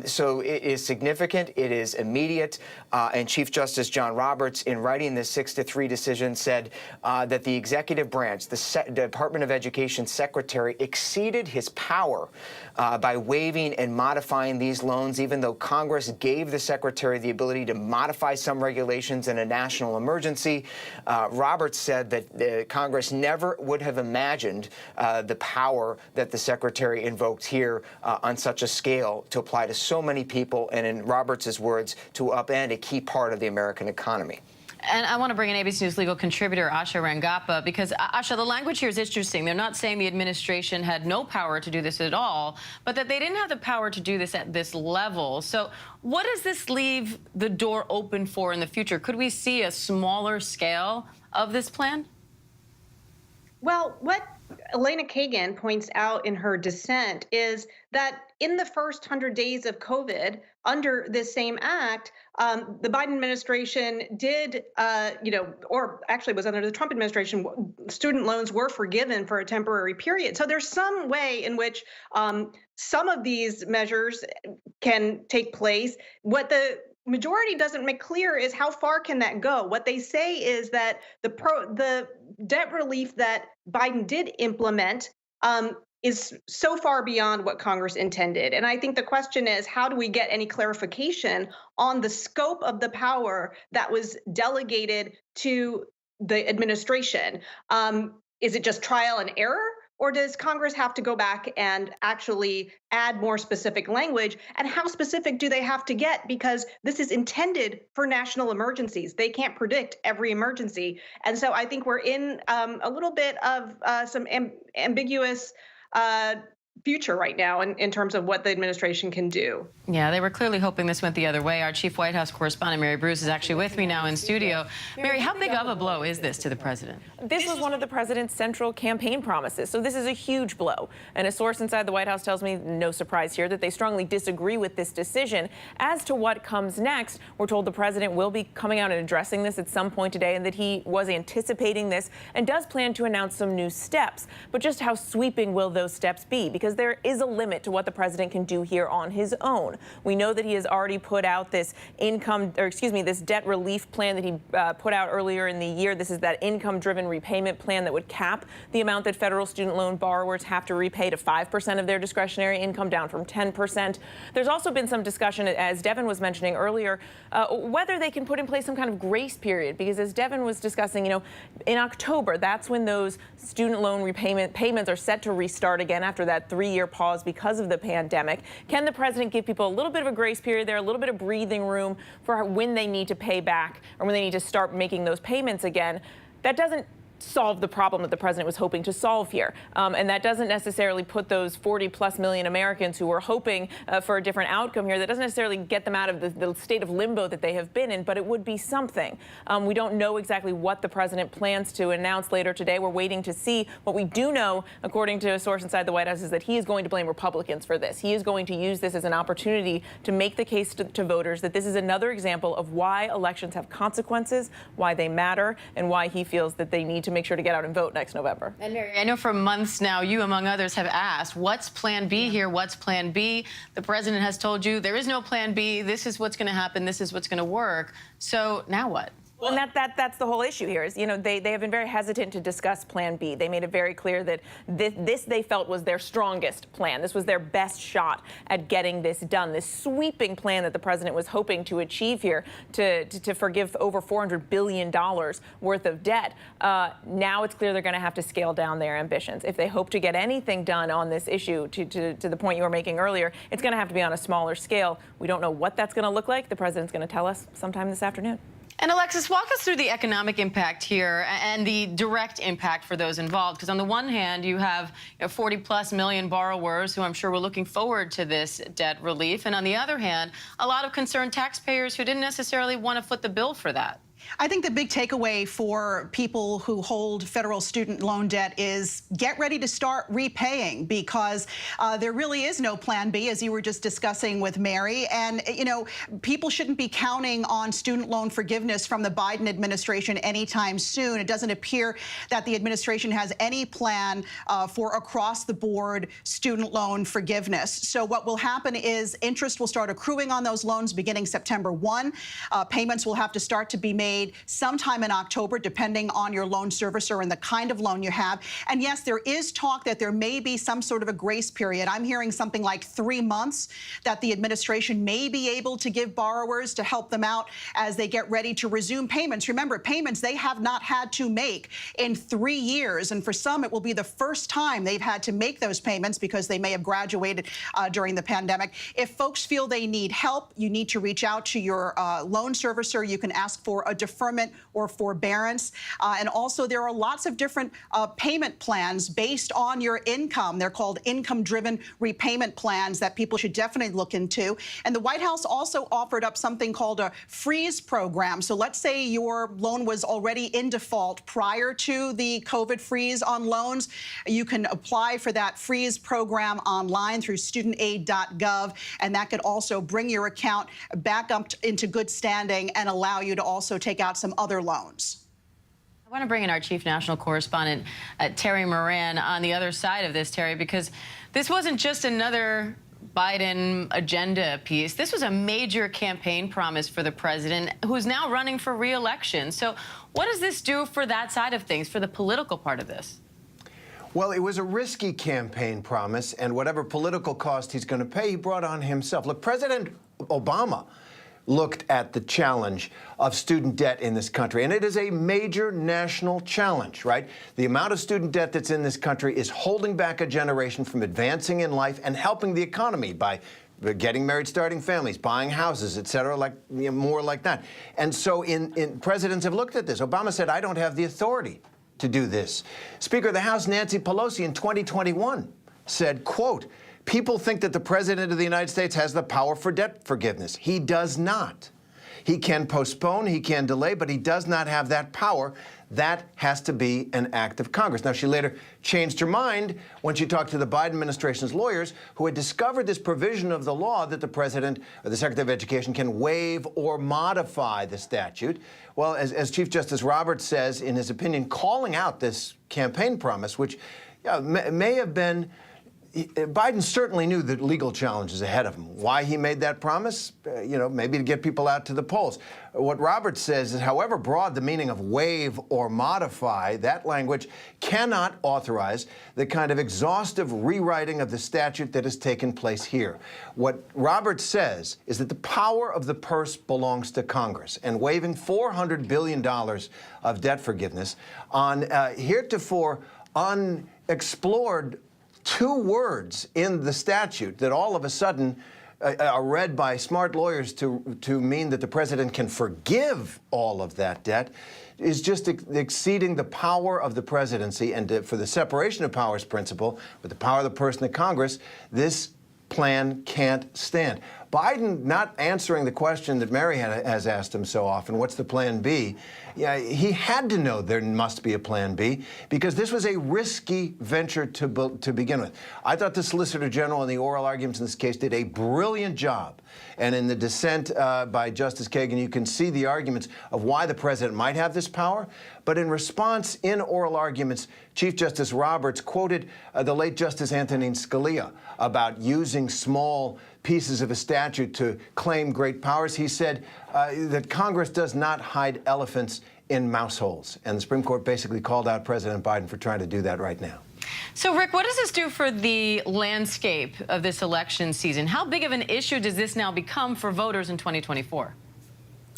So it is significant. It is immediate. And Chief Justice John Roberts, in writing this 6-3 decision, said that the executive branch, the Department of Education secretary, exceeded his power by waiving and modifying these loans, even though Congress gave the secretary the ability to modify some regulations in a national emergency. Roberts said that Congress never would have imagined the power that the secretary invoked here on such a scale to apply to so many people, and in Roberts' words, to upend a key part of the American economy. And I want to bring in ABC News legal contributor Asha Rangappa, because, Asha, the language here is interesting. They're not saying the administration had no power to do this at all, but that they didn't have the power to do this at this level. So what does this leave the door open for in the future? Could we see a smaller scale of this plan? Well, what Elena Kagan points out in her dissent is that in the first 100 days of COVID, under this same act, the Biden administration did, or actually was under the Trump administration, student loans were forgiven for a temporary period. So there's some way in which some of these measures can take place. What the majority doesn't make clear is how far can that go. What they say is that the debt relief that Biden did implement is so far beyond what Congress intended. And I think the question is, how do we get any clarification on the scope of the power that was delegated to the administration? Is it just trial and error? Or does Congress have to go back and actually add more specific language? And how specific do they have to get? Because this is intended for national emergencies. They can't predict every emergency. And so I think we're in a little bit of some ambiguous future right now in terms of what the administration can do. Yeah, they were clearly hoping this went the other way. Our chief White House correspondent, Mary Bruce, is actually with me now in studio. Mary, how big of a blow is this to the president? This was one of the president's central campaign promises, so this is a huge blow. And a source inside the White House tells me, no surprise here, that they strongly disagree with this decision. As to what comes next, we're told the president will be coming out and addressing this at some point today, and that he was anticipating this and does plan to announce some new steps. But just how sweeping will those steps be? Because there is a limit to what the president can do here on his own. We know that he has already put out this this debt relief plan that he put out earlier in the year. This is that income-driven repayment plan that would cap the amount that federal student loan borrowers have to repay to 5% of their discretionary income, down from 10%. There's also been some discussion, as Devin was mentioning earlier, whether they can put in place some kind of grace period, because as Devin was discussing, in October, that's when those student loan repayment payments are set to restart again after that 3-year pause because of the pandemic. Can the president give people a little bit of a grace period there, a little bit of breathing room for when they need to pay back or when they need to start making those payments again? That doesn't solve the problem that the president was hoping to solve here. And that doesn't necessarily put those 40+ million Americans who were hoping for a different outcome here, that doesn't necessarily get them out of the state of limbo that they have been in, but it would be something. We don't know exactly what the president plans to announce later today. We're waiting to see. What we do know, according to a source inside the White House, is that he is going to blame Republicans for this. He is going to use this as an opportunity to make the case to voters that this is another example of why elections have consequences, why they matter, and why he feels that they need to make sure to get out and vote next November. And Mary, I know for months now, you among others have asked, what's plan B here? What's plan B? The president has told you there is no plan B. This is what's going to happen. This is what's going to work. So now what? Well, and that's the whole issue here is, they have been very hesitant to discuss Plan B. They made it very clear that this they felt was their strongest plan. This was their best shot at getting this done. This sweeping plan that the president was hoping to achieve here to forgive over $400 billion worth of debt. Now it's clear they're going to have to scale down their ambitions. If they hope to get anything done on this issue, to the point you were making earlier, it's going to have to be on a smaller scale. We don't know what that's going to look like. The president's going to tell us sometime this afternoon. And Alexis, walk us through the economic impact here and the direct impact for those involved. Because on the one hand, you have 40+ million borrowers who I'm sure were looking forward to this debt relief. And on the other hand, a lot of concerned taxpayers who didn't necessarily want to foot the bill for that. I think the big takeaway for people who hold federal student loan debt is get ready to start repaying, because there really is no plan B, as you were just discussing with Mary. And, people shouldn't be counting on student loan forgiveness from the Biden administration anytime soon. It doesn't appear that the administration has any plan for across-the-board student loan forgiveness. So what will happen is interest will start accruing on those loans beginning September 1. Payments will have to start to be made sometime in October, depending on your loan servicer and the kind of loan you have. And yes, there is talk that there may be some sort of a grace period. I'm hearing something like 3 months that the administration may be able to give borrowers to help them out as they get ready to resume payments. Remember, payments they have not had to make in 3 years. And for some, it will be the first time they've had to make those payments because they may have graduated during the pandemic. If folks feel they need help, you need to reach out to your loan servicer. You can ask for a deferment or forbearance. And also, there are lots of different payment plans based on your income. They're called income-driven repayment plans that people should definitely look into. And the White House also offered up something called a freeze program. So let's say your loan was already in default prior to the COVID freeze on loans. You can apply for that freeze program online through studentaid.gov, and that could also bring your account back up into good standing and allow you to also take out some other loans. I want to bring in our chief national correspondent, Terry Moran, on the other side of this, Terry, because this wasn't just another Biden agenda piece. This was a major campaign promise for the president, who's now running for re-election. So what does this do for that side of things, for the political part of this? Well, it was a risky campaign promise, and whatever political cost he's going to pay, he brought on himself. Look, President Obama looked at the challenge of student debt in this country. And it is a major national challenge, right? The amount of student debt that's in this country is holding back a generation from advancing in life and helping the economy by getting married, starting families, buying houses, et cetera, like, more like that. And so presidents have looked at this. Obama said, I don't have the authority to do this. Speaker of the House Nancy Pelosi in 2021 said, quote, people think that the President of the United States has the power for debt forgiveness. He does not. He can postpone, he can delay, but he does not have that power. That has to be an act of Congress. Now, she later changed her mind when she talked to the Biden administration's lawyers who had discovered this provision of the law that the President or the Secretary of Education can waive or modify the statute. Well, as Chief Justice Roberts says in his opinion, calling out this campaign promise, which may have been, Biden certainly knew the legal challenges ahead of him. Why he made that promise? Maybe to get people out to the polls. What Roberts says is, however broad the meaning of waive or modify, that language cannot authorize the kind of exhaustive rewriting of the statute that has taken place here. What Roberts says is that the power of the purse belongs to Congress, and waiving $400 billion of debt forgiveness on heretofore unexplored two words in the statute that all of a sudden are read by smart lawyers to mean that the president can forgive all of that debt is just exceeding the power of the presidency. And for the separation of powers principle, with the power of the person of Congress, this plan can't stand. Biden not answering the question that Mary has asked him so often, what's the plan B? Yeah, he had to know there must be a plan B because this was a risky venture to begin with. I thought the Solicitor General in the oral arguments in this case did a brilliant job. And in the dissent by Justice Kagan, you can see the arguments of why the president might have this power. But in response, in oral arguments, Chief Justice Roberts quoted the late Justice Antonin Scalia about using small pieces of a statute to claim great powers. He said that Congress does not hide elephants in mouse holes. And the Supreme Court basically called out President Biden for trying to do that right now. So, Rick, what does this do for the landscape of this election season? How big of an issue does this now become for voters in 2024?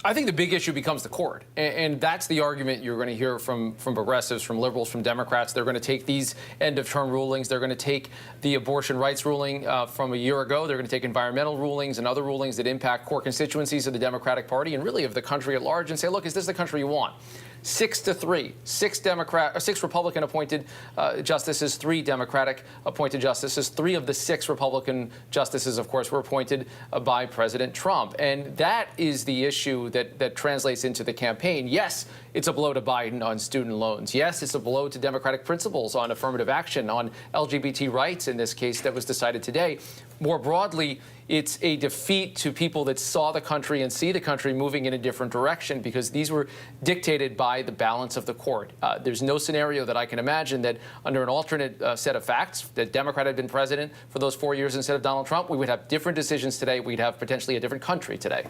I think the big issue becomes the court. And that's the argument you're going to hear from progressives, from liberals, from Democrats. They're going to take these end-of-term rulings. They're going to take the abortion rights ruling from a year ago. They're going to take environmental rulings and other rulings that impact core constituencies of the Democratic Party and really of the country at large and say, look, is this the country you want? 6-3, six Republican appointed justices, 3 Democratic appointed justices. 3 of the 6 Republican justices, of course, were appointed by President Trump. And that is the issue that translates into the campaign. Yes, it's a blow to Biden on student loans. Yes, it's a blow to Democratic principles on affirmative action, on LGBT rights in this case that was decided today. More broadly, it's a defeat to people that saw the country and see the country moving in a different direction because these were dictated by the balance of the court. There's no scenario that I can imagine that under an alternate set of facts, that Democrat had been president for those 4 years instead of Donald Trump, we would have different decisions today. We'd have potentially a different country today.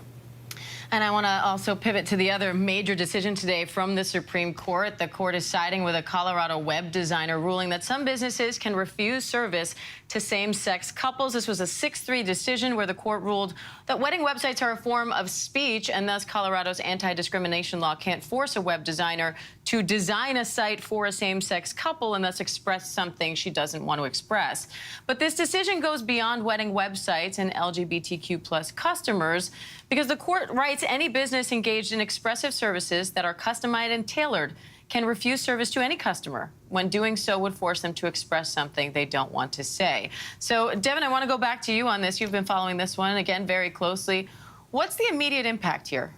And I want to also pivot to the other major decision today from the Supreme Court. The court is siding with a Colorado web designer ruling that some businesses can refuse service to same-sex couples. This was a 6-3 decision where the court ruled that wedding websites are a form of speech, and thus Colorado's anti-discrimination law can't force a web designer to design a site for a same-sex couple and thus express something she doesn't want to express. But this decision goes beyond wedding websites and LGBTQ plus customers because the court writes any business engaged in expressive services that are customized and tailored can refuse service to any customer when doing so would force them to express something they don't want to say. So, Devin, I want to go back to you on this. You've been following this one, again, very closely. What's the immediate impact here?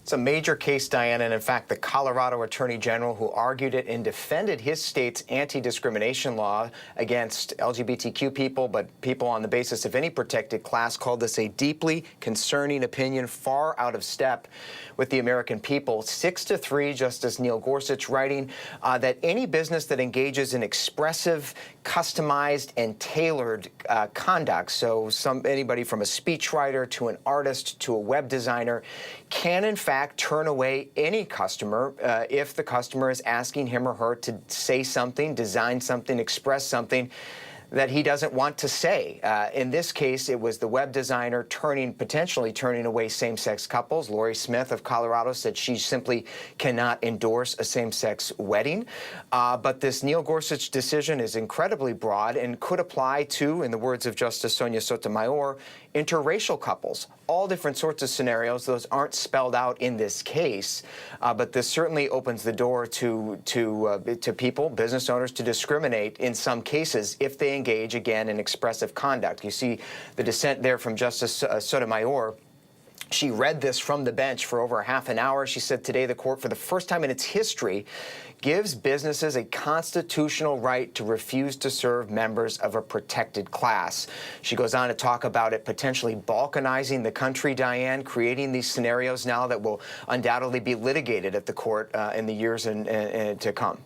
It's a major case, Diana, and in fact, the Colorado Attorney General who argued it and defended his state's anti-discrimination law against LGBTQ people, but people on the basis of any protected class, called this a deeply concerning opinion, far out of step with the American people. 6-3, Justice Neil Gorsuch writing that any business that engages in expressive, customized, and tailored conduct, so anybody from a speechwriter to an artist to a web designer, can in fact turn away any customer if the customer is asking him or her to say something, design something, express something that he doesn't want to say. In this case, it was the web designer potentially turning away same-sex couples. Lori Smith of Colorado said she simply cannot endorse a same-sex wedding. But this Neil Gorsuch decision is incredibly broad and could apply to, in the words of Justice Sonia Sotomayor, interracial couples. All different sorts of scenarios. Those aren't spelled out in this case, but this certainly opens the door to people, business owners, to discriminate in some cases if they engage, again, in expressive conduct. You see the dissent there from Justice Sotomayor. She read this from the bench for over half an hour. She said today the court, for the first time in its history, gives businesses a constitutional right to refuse to serve members of a protected class. She goes on to talk about it potentially balkanizing the country, Diane, creating these scenarios now that will undoubtedly be litigated at the court in the years to come.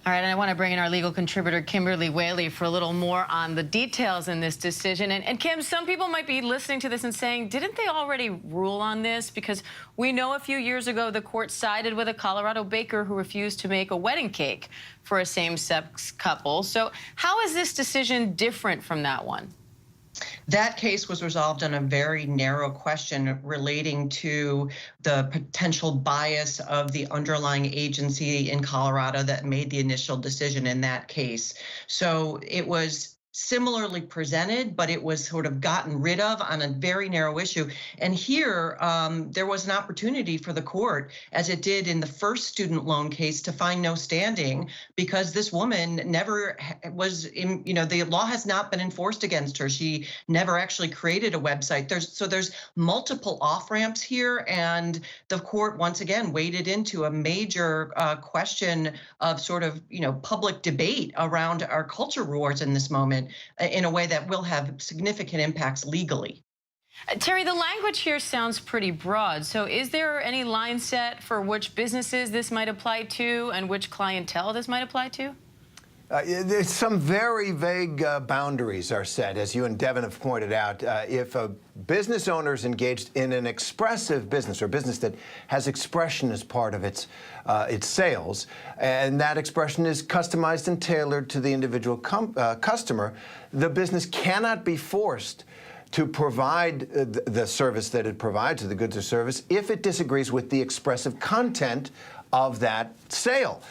All right, and I want to bring in our legal contributor, Kimberly Whaley, for a little more on the details in this decision. And Kim, some people might be listening to this and saying, didn't they already rule on this? Because we know a few years ago the court sided with a Colorado baker who refused to make a wedding cake for a same-sex couple. So how is this decision different from that one? That case was resolved on a very narrow question relating to the potential bias of the underlying agency in Colorado that made the initial decision in that case. So it was similarly presented, but it was sort of gotten rid of on a very narrow issue. And here, there was an opportunity for the court, as it did in the first student loan case, to find no standing because this woman never was in, the law has not been enforced against her. She never actually created a website. There's multiple off-ramps here, and the court once again waded into a major question of sort of, public debate around our culture wars in this moment, in a way that will have significant impacts legally. Terry, the language here sounds pretty broad. So is there any line set for which businesses this might apply to and which clientele this might apply to? There's some very vague boundaries are set, as you and Devin have pointed out. If a business owner is engaged in an expressive business or business that has expression as part of its sales, and that expression is customized and tailored to the individual customer, the business cannot be forced to provide the service that it provides, or the goods or service, if it disagrees with the expressive content of that sale.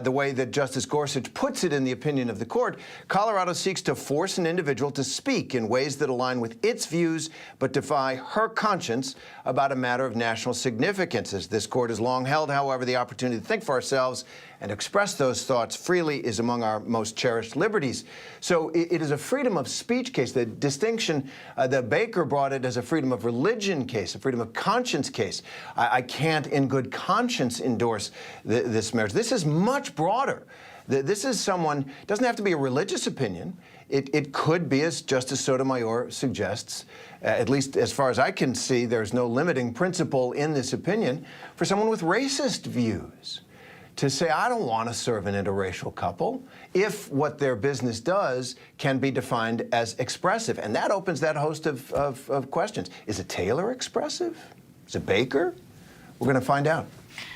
The way that Justice Gorsuch puts it in the opinion of the court, Colorado seeks to force an individual to speak in ways that align with its views but defy her conscience about a matter of national significance. As this court has long held, however, the opportunity to think for ourselves and express those thoughts freely is among our most cherished liberties. So it is a freedom of speech case. The distinction, the baker brought it as a freedom of religion case, a freedom of conscience case. I can't in good conscience endorse this marriage. This is much broader. This is someone, doesn't have to be a religious opinion. It could be, as Justice Sotomayor suggests, at least as far as I can see, there's no limiting principle in this opinion, for someone with racist views to say, I don't want to serve an interracial couple if what their business does can be defined as expressive. And that opens that host of questions. Is a tailor expressive? Is a baker? We're going to find out.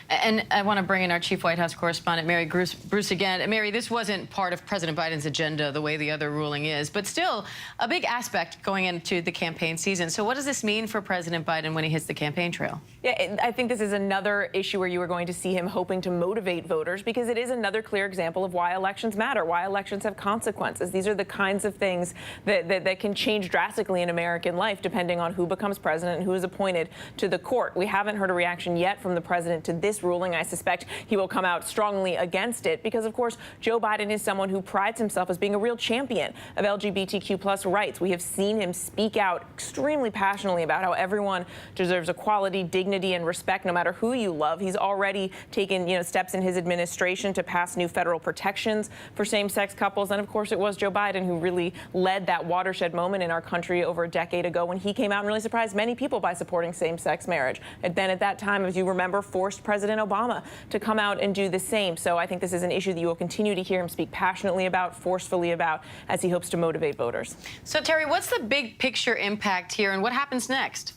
And I want to bring in our chief White House correspondent, Mary Bruce again. Mary, this wasn't part of President Biden's agenda the way the other ruling is, but still a big aspect going into the campaign season. So what does this mean for President Biden when he hits the campaign trail? Yeah, I think this is another issue where you are going to see him hoping to motivate voters, because it is another clear example of why elections matter, why elections have consequences. These are the kinds of things that can change drastically in American life depending on who becomes president and who is appointed to the court. We haven't heard a reaction yet from the president to this ruling. I suspect he will come out strongly against it because, of course, Joe Biden is someone who prides himself as being a real champion of LGBTQ plus rights. We have seen him speak out extremely passionately about how everyone deserves equality, dignity, and respect, no matter who you love. He's already taken, steps in his administration to pass new federal protections for same-sex couples. And, of course, it was Joe Biden who really led that watershed moment in our country over a decade ago when he came out and really surprised many people by supporting same-sex marriage. And then at that time, as you remember, forced President Obama to come out and do the same. So I think this is an issue that you will continue to hear him speak passionately about, forcefully about, as he hopes to motivate voters. So, Terry, what's the big picture impact here and what happens next?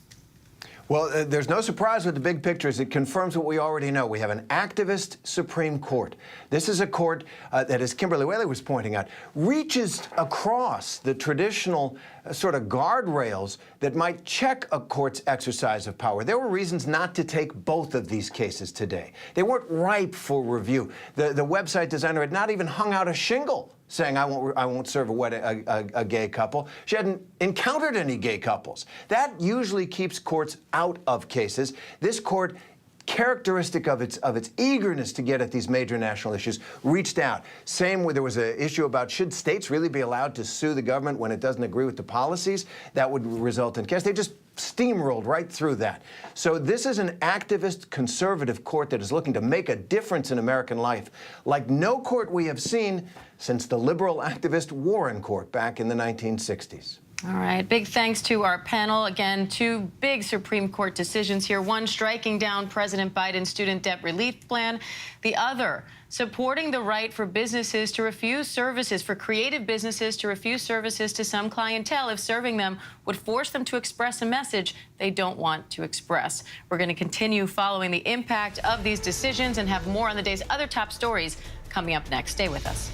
Well, there's no surprise with the big pictures. It confirms what we already know. We have an activist Supreme Court. This is a court that, as Kimberly Whaley was pointing out, reaches across the traditional sort of guardrails that might check a court's exercise of power. There were reasons not to take both of these cases today. They weren't ripe for review. The website designer had not even hung out a shingle saying, I won't serve a gay couple. She hadn't encountered any gay couples. That usually keeps courts out of cases. This court, characteristic of its eagerness to get at these major national issues, reached out. Same where there was an issue about should states really be allowed to sue the government when it doesn't agree with the policies that would result in chaos. They just steamrolled right through that. So this is an activist conservative court that is looking to make a difference in American life like no court we have seen since the liberal activist Warren Court back in the 1960s. All right. Big thanks to our panel. Again, two big Supreme Court decisions here. One striking down President Biden's student debt relief plan. The other supporting the right for businesses to refuse services, for creative businesses to refuse services to some clientele if serving them would force them to express a message they don't want to express. We're going to continue following the impact of these decisions and have more on the day's other top stories coming up next. Stay with us.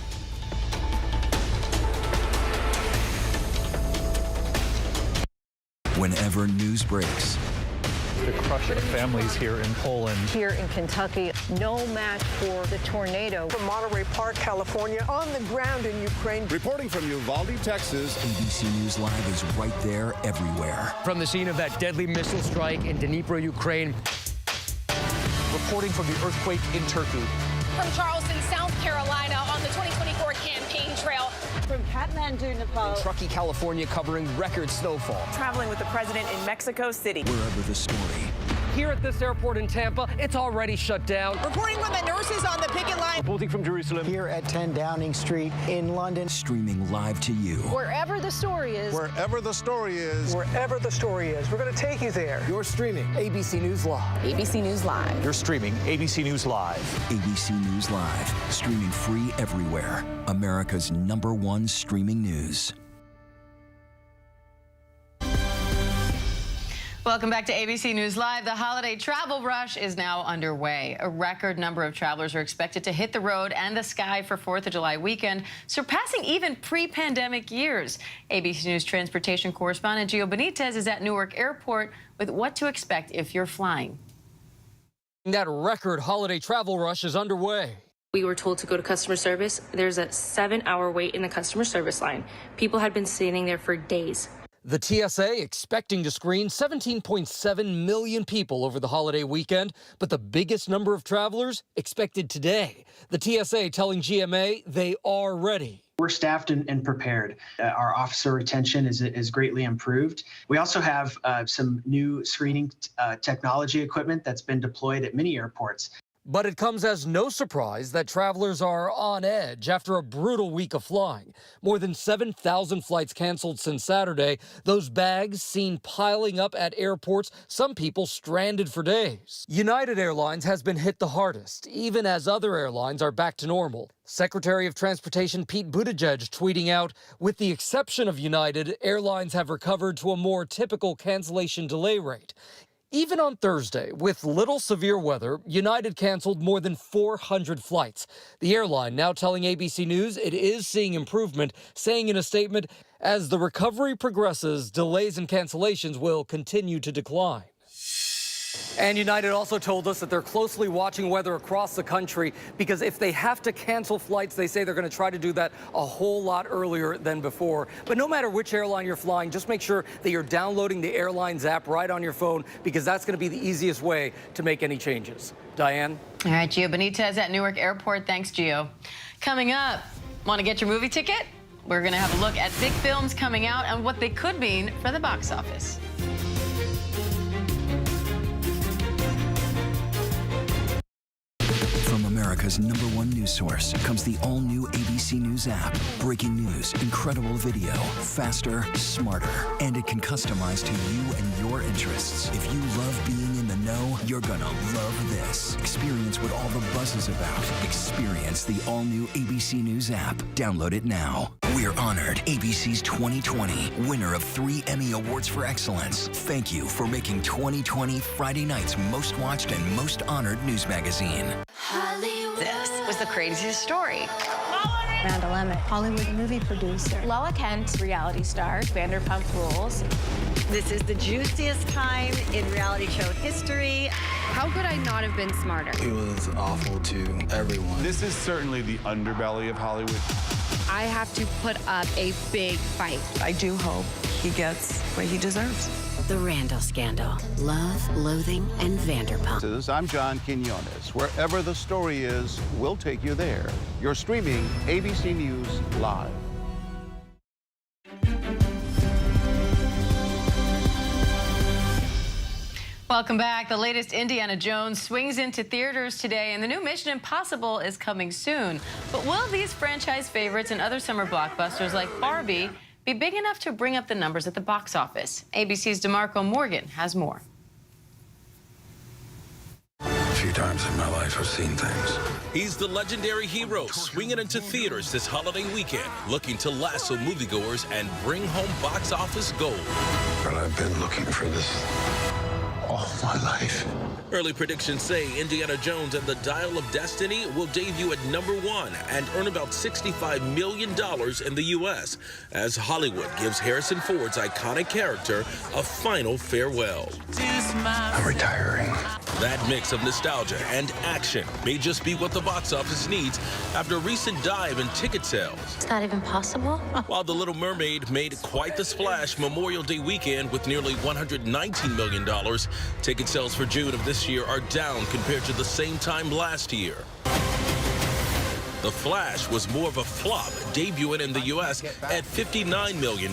Whenever news breaks, The crush of families here in Poland. Here in Kentucky, no match for the tornado. From Monterey Park, California, on the ground in Ukraine. Reporting from Uvalde, Texas. ABC News Live is right there everywhere. From the scene of that deadly missile strike in Dnipro, Ukraine. Reporting from the earthquake in Turkey. From Charleston, South Carolina, on the 2024 campaign trail. From Kathmandu, Nepal. Truckee, California, covering record snowfall. Traveling with the president in Mexico City. Wherever the story. Here at this airport in Tampa, it's already shut down. Reporting from the nurses on the picket line. Reporting from Jerusalem. Here at 10 Downing Street in London. Streaming live to you. Wherever the story is. Wherever the story is. Wherever the story is, we're going to take you there. You're streaming ABC News Live. ABC News Live. You're streaming ABC News Live. ABC News Live. Streaming free everywhere. America's #1 streaming news. Welcome back to ABC News Live. The holiday travel rush is now underway. A record number of travelers are expected to hit the road and the sky for 4th of July weekend, surpassing even pre-pandemic years. ABC News transportation correspondent Gio Benitez is at Newark Airport with what to expect if you're flying. That record holiday travel rush is underway. We were told to go to customer service. There's a 7-hour wait in the customer service line. People had been standing there for days. The TSA expecting to screen 17.7 million people over the holiday weekend, but the biggest number of travelers expected today. The TSA telling GMA they are ready. We're staffed and prepared. Our officer retention is greatly improved. We also have some new screening technology equipment that's been deployed at many airports. But it comes as no surprise that travelers are on edge after a brutal week of flying. More than 7,000 flights canceled since Saturday. Those bags seen piling up at airports, some people stranded for days. United Airlines has been hit the hardest, even as other airlines are back to normal. Secretary of Transportation Pete Buttigieg tweeting out, with the exception of United, airlines have recovered to a more typical cancellation delay rate. Even on Thursday, with little severe weather, United canceled more than 400 flights. The airline now telling ABC News it is seeing improvement, saying in a statement, as the recovery progresses, delays and cancellations will continue to decline. And United also told us that they're closely watching weather across the country because if they have to cancel flights, they say they're going to try to do that a whole lot earlier than before. But no matter which airline you're flying, just make sure that you're downloading the Airlines app right on your phone because that's going to be the easiest way to make any changes. Diane? All right, Gio Benitez at Newark Airport. Thanks, Gio. Coming up, want to get your movie ticket? We're going to have a look at big films coming out and what they could mean for the box office. From America's #1 news source comes the all-new ABC News app. Breaking news, incredible video, faster, smarter. And it can customize to you and your interests. If you love being in the know, you're gonna love this. Experience what all the buzz is about. Experience the all-new ABC News app. Download it now. We're honored ABC's 2020 winner of 3 Emmy Awards for excellence. Thank you for making 2020 Friday night's most watched and most honored news magazine. This was the craziest story. Randall Emmett, Hollywood movie producer. Lola Kent, reality star, Vanderpump Rules. This is the juiciest time in reality show history. How could I not have been smarter? It was awful to everyone. This is certainly the underbelly of Hollywood. I have to put up a big fight. I do hope he gets what he deserves. The Randall Scandal. Love, Loathing, and Vanderpump. I'm John Quinones. Wherever the story is, we'll take you there. You're streaming ABC News Live. Welcome back. The latest Indiana Jones swings into theaters today, and the new Mission Impossible is coming soon. But will these franchise favorites and other summer blockbusters like Barbie be big enough to bring up the numbers at the box office? ABC's DeMarco Morgan has more. A few times in my life, I've seen things. He's the legendary hero swinging into theaters this holiday weekend, looking to lasso moviegoers and bring home box office gold. But I've been looking for this all my life. Early predictions say Indiana Jones and the Dial of Destiny will debut at #1 and earn about $65 million in the U.S. as Hollywood gives Harrison Ford's iconic character a final farewell. I'm retiring. That mix of nostalgia and action may just be what the box office needs after a recent dive in ticket sales. It's not even possible. While The Little Mermaid made quite the splash Memorial Day weekend with nearly $119 million, ticket sales for June of this year are down compared to the same time last year. The Flash was more of a flop, debuting in the U.S. at $59 million,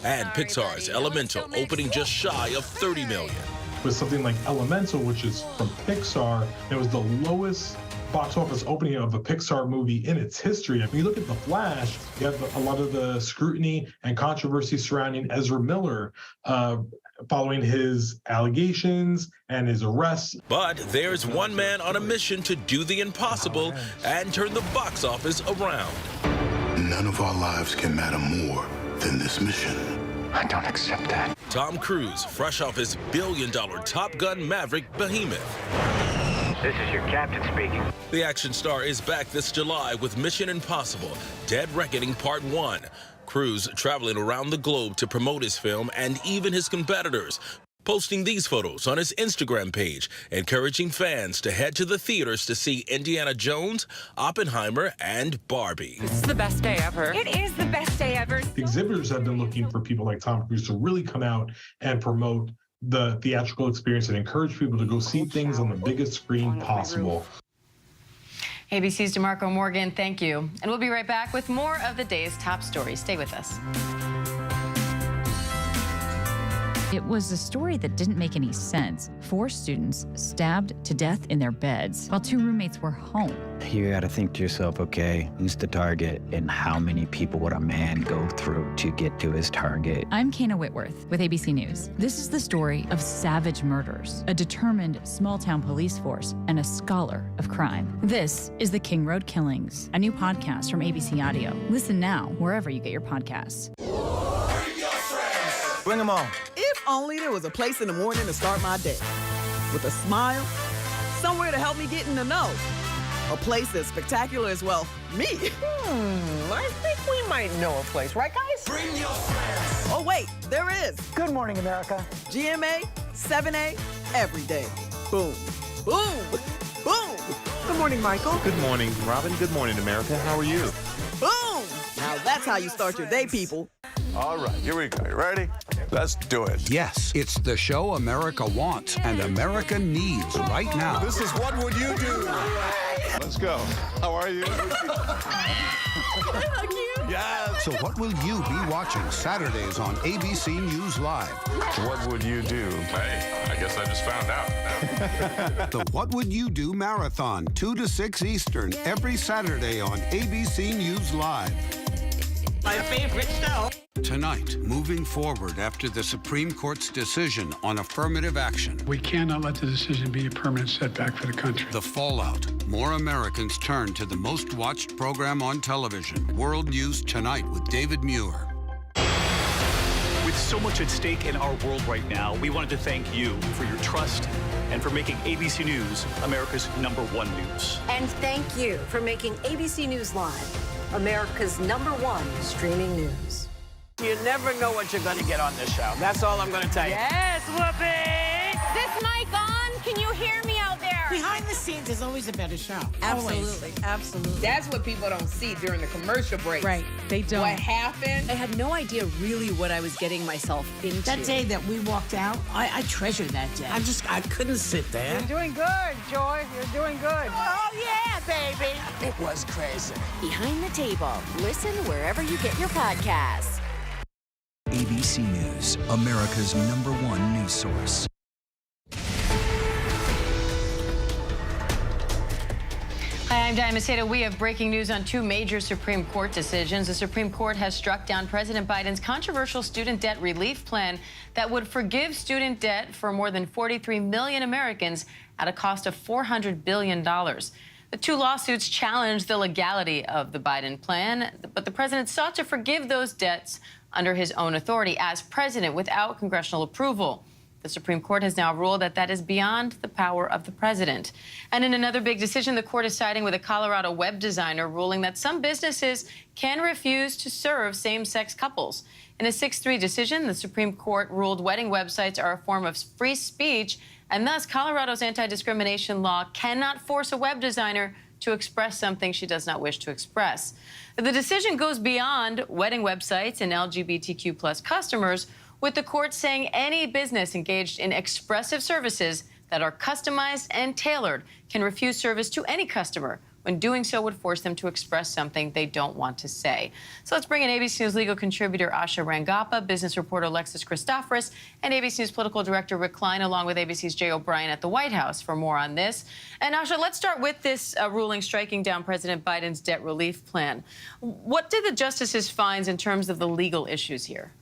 and Pixar's Elemental opening just shy of $30 million. With something like Elemental, which is from Pixar, it was the lowest box office opening of a Pixar movie in its history. If you look at The Flash, you have a lot of the scrutiny and controversy surrounding Ezra Miller following his allegations and his arrest. But there's one man on a mission to do the impossible and turn the box office around. None of our lives can matter more than this mission. I don't accept that. Tom Cruise, fresh off his billion-dollar Top Gun Maverick behemoth. This is your captain speaking. The action star is back this July with Mission Impossible, Dead Reckoning Part 1. Cruise traveling around the globe to promote his film and even his competitors, posting these photos on his Instagram page, encouraging fans to head to the theaters to see Indiana Jones, Oppenheimer, and Barbie. This is the best day ever. It is the best day ever. Exhibitors have been looking for people like Tom Cruise to really come out and promote the theatrical experience and encourage people to go see things on the biggest screen possible. ABC's DeMarco Morgan, thank you. And we'll be right back with more of the day's top stories. Stay with us. It was a story that didn't make any sense. 4 students stabbed to death in their beds while 2 roommates were home. You gotta think to yourself, okay, who's the target and how many people would a man go through to get to his target? I'm Kana Whitworth with ABC News. This is the story of savage murders, a determined small-town police force, and a scholar of crime. This is the King Road Killings, a new podcast from ABC Audio. Listen now wherever you get your podcasts. Bring them on. If only there was a place in the morning to start my day. With a smile, somewhere to help me get in the know. A place as spectacular as, well, me. I think we might know a place, right, guys? Bring your friends. Oh, wait, there is. Good morning, America. GMA, 7A, every day. Boom, boom, boom. Good morning, Michael. Good morning, Robin. Good morning, America. How are you? Boom. Now that's how you start your day, people. All right, here we go. You ready? Let's do it. Yes, it's the show America wants and America needs right now. This is What Would You Do? Let's go. How are you? Yes. So what will you be watching Saturdays on ABC News Live? What would you do? Hey, I guess I just found out. The What Would You Do Marathon, 2 to 6 Eastern, every Saturday on ABC News Live. My favorite show. Tonight, moving forward after the Supreme Court's decision on affirmative action. We cannot let the decision be a permanent setback for the country. The fallout. More Americans turn to the most watched program on television. World News Tonight with David Muir. With so much at stake in our world right now, we wanted to thank you for your trust and for making ABC News America's #1 news. And thank you for making ABC News Live America's #1 streaming news. You never know what you're going to get on this show. That's all I'm going to tell you. Yes, Whoopi! Is this mic on? Can you hear me out there? Behind the scenes is always a better show. Absolutely, absolutely. That's what people don't see during the commercial break. Right, they don't. What happened? I had no idea really what I was getting myself into. That day that we walked out, I treasured that day. I couldn't sit there. You're doing good, Joy. You're doing good. Oh, yeah, baby. It was crazy. Behind the Table. Listen wherever you get your podcasts. ABC News, America's #1 news source. Hi, I'm Diana Macedo. We have breaking news on two major Supreme Court decisions. The Supreme Court has struck down President Biden's controversial student debt relief plan that would forgive student debt for more than 43 million Americans at a cost of $400 billion. The two lawsuits challenge the legality of the Biden plan, but the president sought to forgive those debts under his own authority as president without congressional approval. The Supreme Court has now ruled that that is beyond the power of the president. And in another big decision, the court is siding with a Colorado web designer, ruling that some businesses can refuse to serve same-sex couples. In a 6-3 decision, the Supreme Court ruled wedding websites are a form of free speech, and thus Colorado's anti-discrimination law cannot force a web designer to express something she does not wish to express. The decision goes beyond wedding websites and LGBTQ+ customers, with the court saying any business engaged in expressive services that are customized and tailored can refuse service to any customer when doing so would force them to express something they don't want to say. So let's bring in ABC News legal contributor Asha Rangappa, business reporter Alexis Christoforous, and ABC News political director Rick Klein, along with ABC's Jay O'Brien at the White House for more on this. And Asha, let's start with this ruling striking down President Biden's debt relief plan. What did the justices find in terms of the legal issues here?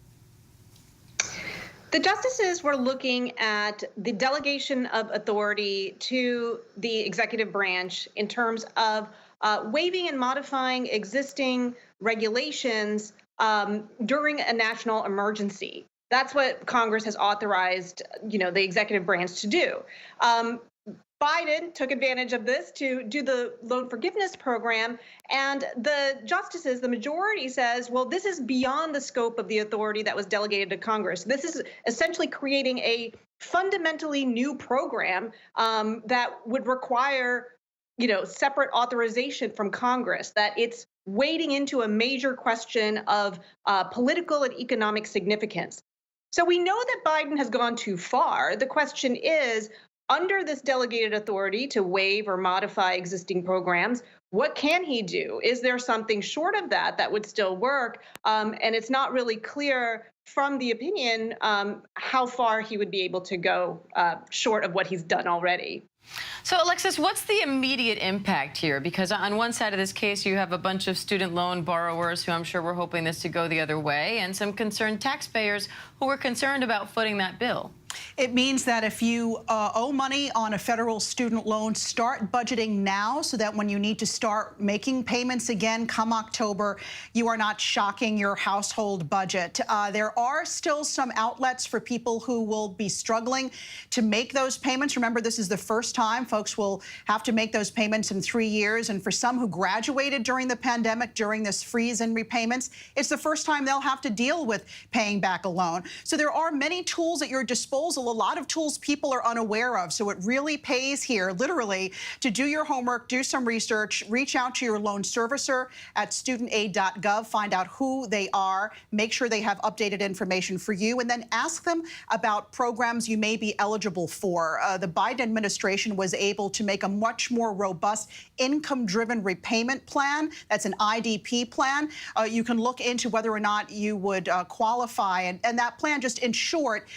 The justices were looking at the delegation of authority to the executive branch in terms of waiving and modifying existing regulations during a national emergency. That's what Congress has authorized, the executive branch to do. Biden took advantage of this to do the loan forgiveness program, and the justices, the majority says, well, this is beyond the scope of the authority that was delegated to Congress. This is essentially creating a fundamentally new program that would require, separate authorization from Congress, that it's wading into a major question of political and economic significance. So we know that Biden has gone too far. The question is, under this delegated authority to waive or modify existing programs, what can he do? Is there something short of that would still work? And it's not really clear from the opinion how far he would be able to go short of what he's done already. So, Alexis, what's the immediate impact here? Because on one side of this case, you have a bunch of student loan borrowers who I'm sure were hoping this to go the other way, and some concerned taxpayers who were concerned about footing that bill. It means that if you owe money on a federal student loan, start budgeting now so that when you need to start making payments again come October, you are not shocking your household budget. There are still some outlets for people who will be struggling to make those payments. Remember, this is the first time folks will have to make those payments in 3 years. And for some who graduated during the pandemic, during this freeze in repayments, it's the first time they'll have to deal with paying back a loan. So there are many tools at your disposal, a lot of tools people are unaware of. So it really pays here, literally, to do your homework, do some research, reach out to your loan servicer at studentaid.gov, find out who they are, make sure they have updated information for you, and then ask them about programs you may be eligible for. The Biden administration was able to make a much more robust income-driven repayment plan. That's an IDP plan. You can look into whether or not you would qualify. And that plan, just in short,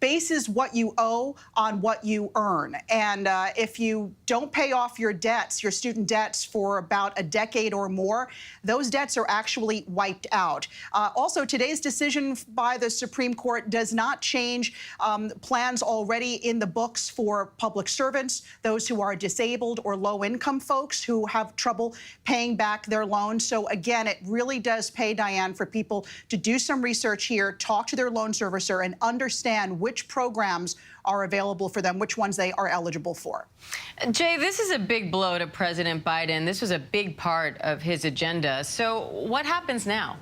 bases what you owe on what you earn. And if you don't pay off your debts, your student debts, for about a decade or more, those debts are actually wiped out. Also, today's decision by the Supreme Court does not change plans already in the books for public servants, those who are disabled or low-income folks who have trouble paying back their loans. So again, it really does pay, Diane, for people to do some research here, talk to their loan servicer, and understand which programs are available for them, which ones they are eligible for. Jay, this is a big blow to President Biden. This was a big part of his agenda. So what happens now?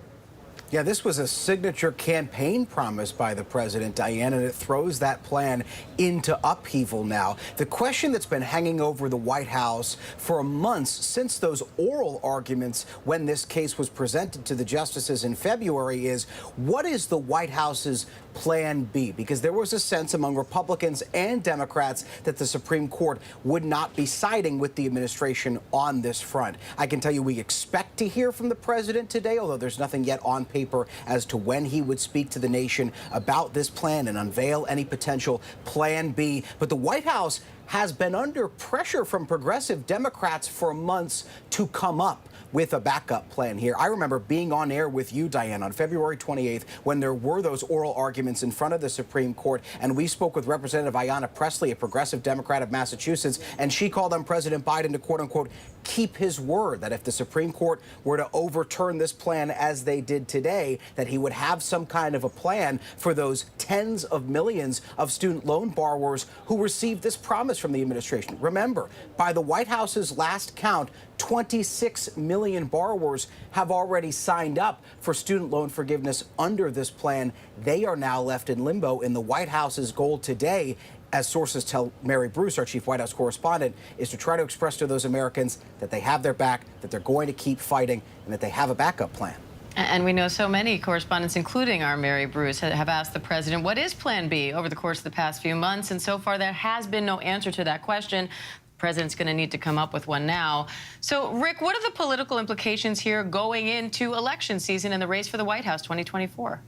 Yeah, this was a signature campaign promise by the president, Diane, and it throws that plan into upheaval now. The question that's been hanging over the White House for months since those oral arguments when this case was presented to the justices in February is, what is the White House's plan B? Because there was a sense among Republicans and Democrats that the Supreme Court would not be siding with the administration on this front. I can tell you we expect to hear from the president today, although there's nothing yet on paper as to when he would speak to the nation about this plan and unveil any potential plan B. But the White House has been under pressure from progressive Democrats for months to come up with a backup plan here. I remember being on air with you, Diane, on February 28th when there were those oral arguments in front of the Supreme Court, and we spoke with Representative Ayanna Pressley, a progressive Democrat of Massachusetts, and she called on President Biden to, quote-unquote, keep his word, that if the Supreme Court were to overturn this plan as they did today, that he would have some kind of a plan for those tens of millions of student loan borrowers who received this promise from the administration. Remember, by the White House's last count, 26 million borrowers have already signed up for student loan forgiveness under this plan. They are now left in limbo, and the White House's goal today, as sources tell Mary Bruce, our chief White House correspondent, is to try to express to those Americans that they have their back, that they're going to keep fighting, and that they have a backup plan. And we know so many correspondents, including our Mary Bruce, have asked the president, what is Plan B over the course of the past few months? And so far, there has been no answer to that question. The president's going to need to come up with one now. So, Rick, what are the political implications here going into election season and the race for the White House 2024?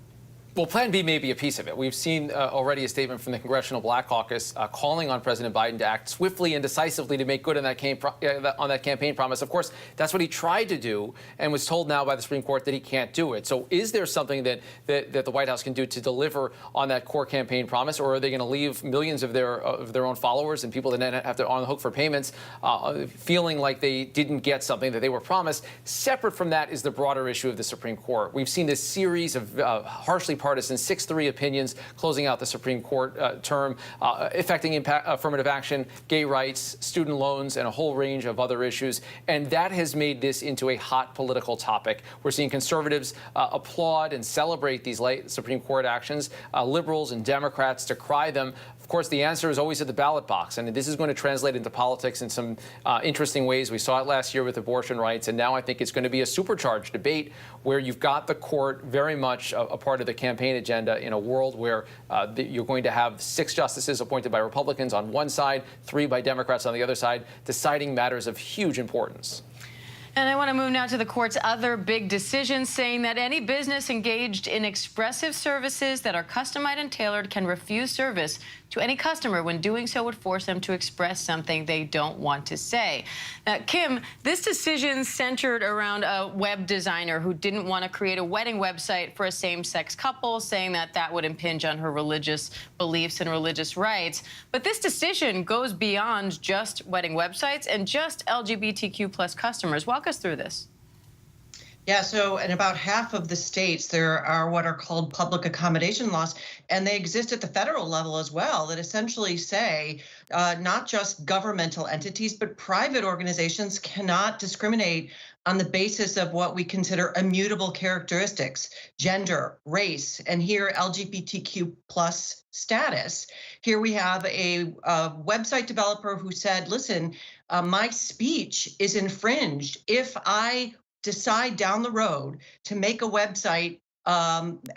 Well, Plan B may be a piece of it. We've seen already a statement from the Congressional Black Caucus calling on President Biden to act swiftly and decisively to make good on that campaign promise. Of course, that's what he tried to do and was told now by the Supreme Court that he can't do it. So is there something that the White House can do to deliver on that core campaign promise, or are they going to leave millions of their own followers and people that then have to on the hook for payments feeling like they didn't get something that they were promised? Separate from that is the broader issue of the Supreme Court. We've seen this series of harshly partisan 6-3 opinions closing out the Supreme Court term, affecting affirmative action, gay rights, student loans, and a whole range of other issues. And that has made this into a hot political topic. We're seeing conservatives applaud and celebrate these late Supreme Court actions, liberals and Democrats decry them. Of course, the answer is always at the ballot box, and this is going to translate into politics in some interesting ways. We saw it last year with abortion rights, and now I think it's going to be a supercharged debate where you've got the court very much a part of the campaign agenda in a world where you're going to have 6 justices appointed by Republicans on one side, 3 by Democrats on the other side, deciding matters of huge importance. And I want to move now to the court's other big decision, saying that any business engaged in expressive services that are customized and tailored can refuse service to any customer when doing so would force them to express something they don't want to say. Now, Kim, this decision centered around a web designer who didn't want to create a wedding website for a same-sex couple, saying that that would impinge on her religious beliefs and religious rights. But this decision goes beyond just wedding websites and just LGBTQ plus customers. Walk us through this. Yeah, so in about half of the states, there are what are called public accommodation laws, and they exist at the federal level as well, that essentially say not just governmental entities, but private organizations cannot discriminate on the basis of what we consider immutable characteristics, gender, race, and here LGBTQ plus status. Here we have a website developer who said, listen, my speech is infringed if I decide down the road to make a website,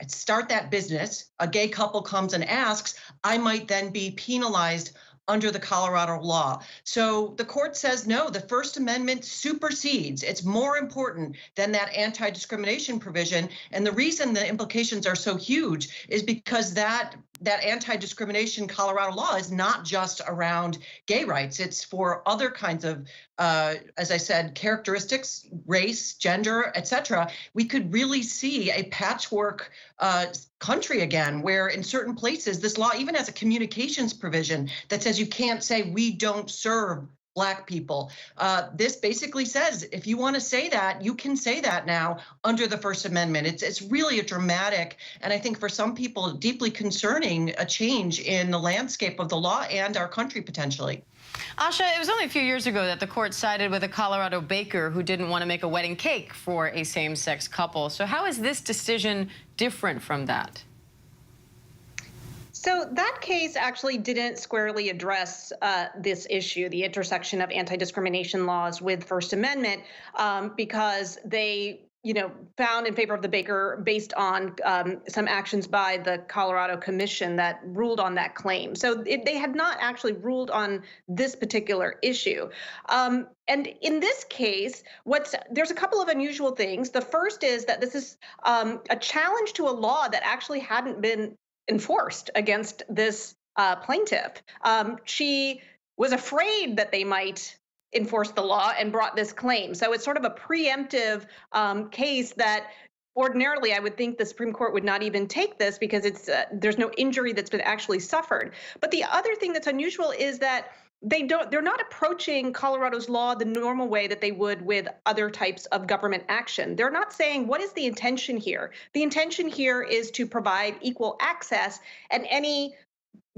start that business, a gay couple comes and asks, I might then be penalized under the Colorado law. So the court says, no, the First Amendment supersedes. It's more important than that anti-discrimination provision. And the reason the implications are so huge is because that anti-discrimination Colorado law is not just around gay rights. It's for other kinds of, as I said, characteristics, race, gender, etc. We could really see a patchwork country again, where in certain places this law even has a communications provision that says you can't say we don't serve Black people. This basically says if you want to say that, you can say that now under the First Amendment. It's really a dramatic, and I think for some people deeply concerning, a change in the landscape of the law and our country potentially. Asha, it was only a few years ago that the court sided with a Colorado baker who didn't want to make a wedding cake for a same-sex couple. So how is this decision different from that? So that case actually didn't squarely address this issue, the intersection of anti-discrimination laws with First Amendment, because they, found in favor of the baker based on some actions by the Colorado Commission that ruled on that claim. So they had not actually ruled on this particular issue. And in this case, there's a couple of unusual things. The first is that this is a challenge to a law that actually hadn't been enforced against this plaintiff. She was afraid that they might enforce the law and brought this claim. So it's sort of a preemptive case that ordinarily I would think the Supreme Court would not even take this because there's no injury that's been actually suffered. But the other thing that's unusual is that they're not approaching Colorado's law the normal way that they would with other types of government action. They're not saying, what is the intention here? The intention here is to provide equal access, and any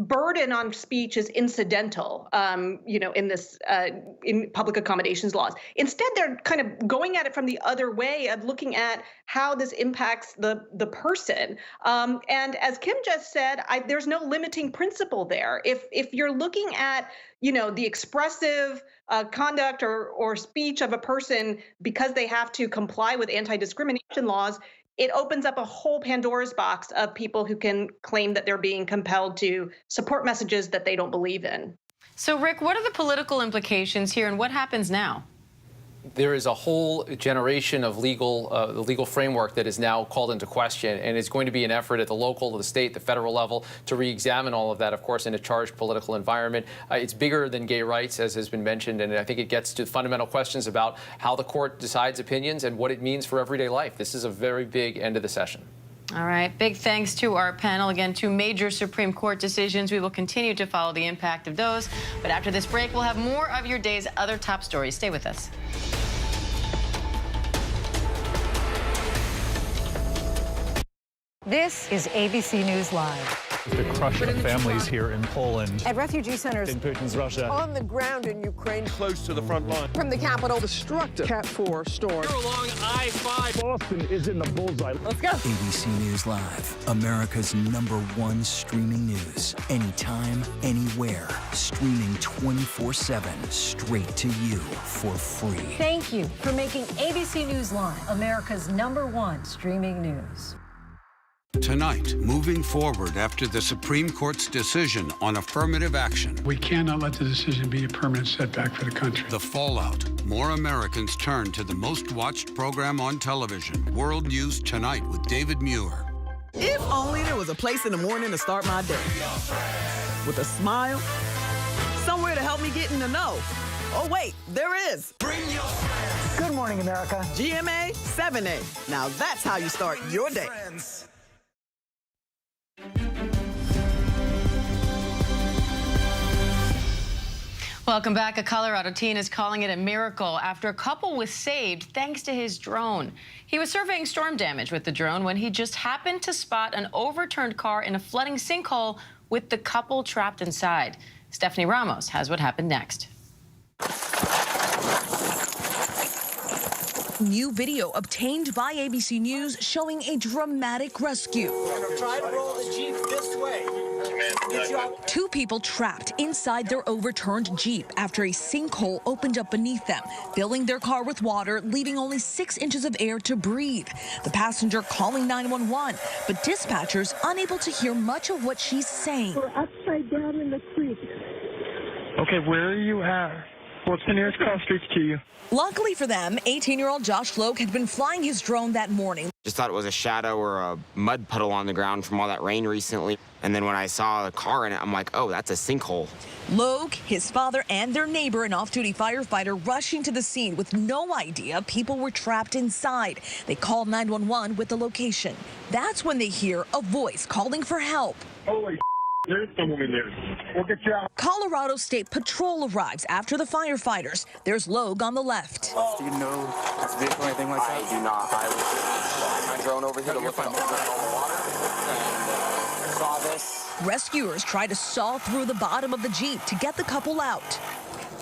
burden on speech is incidental, in public accommodations laws. Instead, they're kind of going at it from the other way of looking at how this impacts the person. And as Kim just said, there's no limiting principle there. If you're looking at, the expressive conduct or speech of a person because they have to comply with anti-discrimination laws, it opens up a whole Pandora's box of people who can claim that they're being compelled to support messages that they don't believe in. So, Rick, what are the political implications here, and what happens now? There is a whole generation of the legal framework that is now called into question, and it's going to be an effort at the local, the state, the federal level to re-examine all of that, of course, in a charged political environment. It's bigger than gay rights, as has been mentioned, and I think it gets to fundamental questions about how the court decides opinions and what it means for everyday life. This is a very big end of the session. All right. Big thanks to our panel. Again, 2 major Supreme Court decisions. We will continue to follow the impact of those. But after this break, we'll have more of your day's other top stories. Stay with us. This is ABC News Live. The crush of families here in Poland. At refugee centers in Putin's Russia. On the ground in Ukraine. Close to the front line. From the capital. Destructive Cat 4 storm. You're along I-5. Boston is in the bullseye. Let's go. ABC News Live, America's #1 streaming news. Anytime, anywhere. Streaming 24/7, straight to you for free. Thank you for making ABC News Live America's #1 streaming news. Tonight, moving forward after the Supreme Court's decision on affirmative action. We cannot let the decision be a permanent setback for the country. The fallout. More Americans turn to the most watched program on television. World News Tonight with David Muir. If only there was a place in the morning to start my day. With a smile, somewhere to help me get in the know. Oh, wait, there is. Good morning, America. GMA 7A. Now that's how you start your day. Welcome back. A Colorado teen is calling it a miracle after a couple was saved thanks to his drone. He was surveying storm damage with the drone when he just happened to spot an overturned car in a flooding sinkhole with the couple trapped inside. Stephanie Ramos has what happened next. New video obtained by ABC News showing a dramatic rescue. Try to roll the Jeep this way. 2 people trapped inside their overturned Jeep after a sinkhole opened up beneath them, filling their car with water, leaving only 6 inches of air to breathe. The passenger calling 911, but dispatchers unable to hear much of what she's saying. We're upside down in the creek. Okay, where are you at? What's the nearest cross streets to you? Luckily for them, 18-year-old Josh Logue had been flying his drone that morning. Just thought it was a shadow or a mud puddle on the ground from all that rain recently. And then when I saw a car in it, I'm like, oh, that's a sinkhole. Logue, his father, and their neighbor, an off-duty firefighter, rushing to the scene with no idea people were trapped inside. They called 911 with the location. That's when they hear a voice calling for help. Holy there's someone in there. We'll get you out. Colorado State Patrol arrives after the firefighters. There's Logue on the left. Do you know this vehicle or anything like that? I do not. I was flying my drone over here to look at the water and saw this. Rescuers try to saw through the bottom of the Jeep to get the couple out.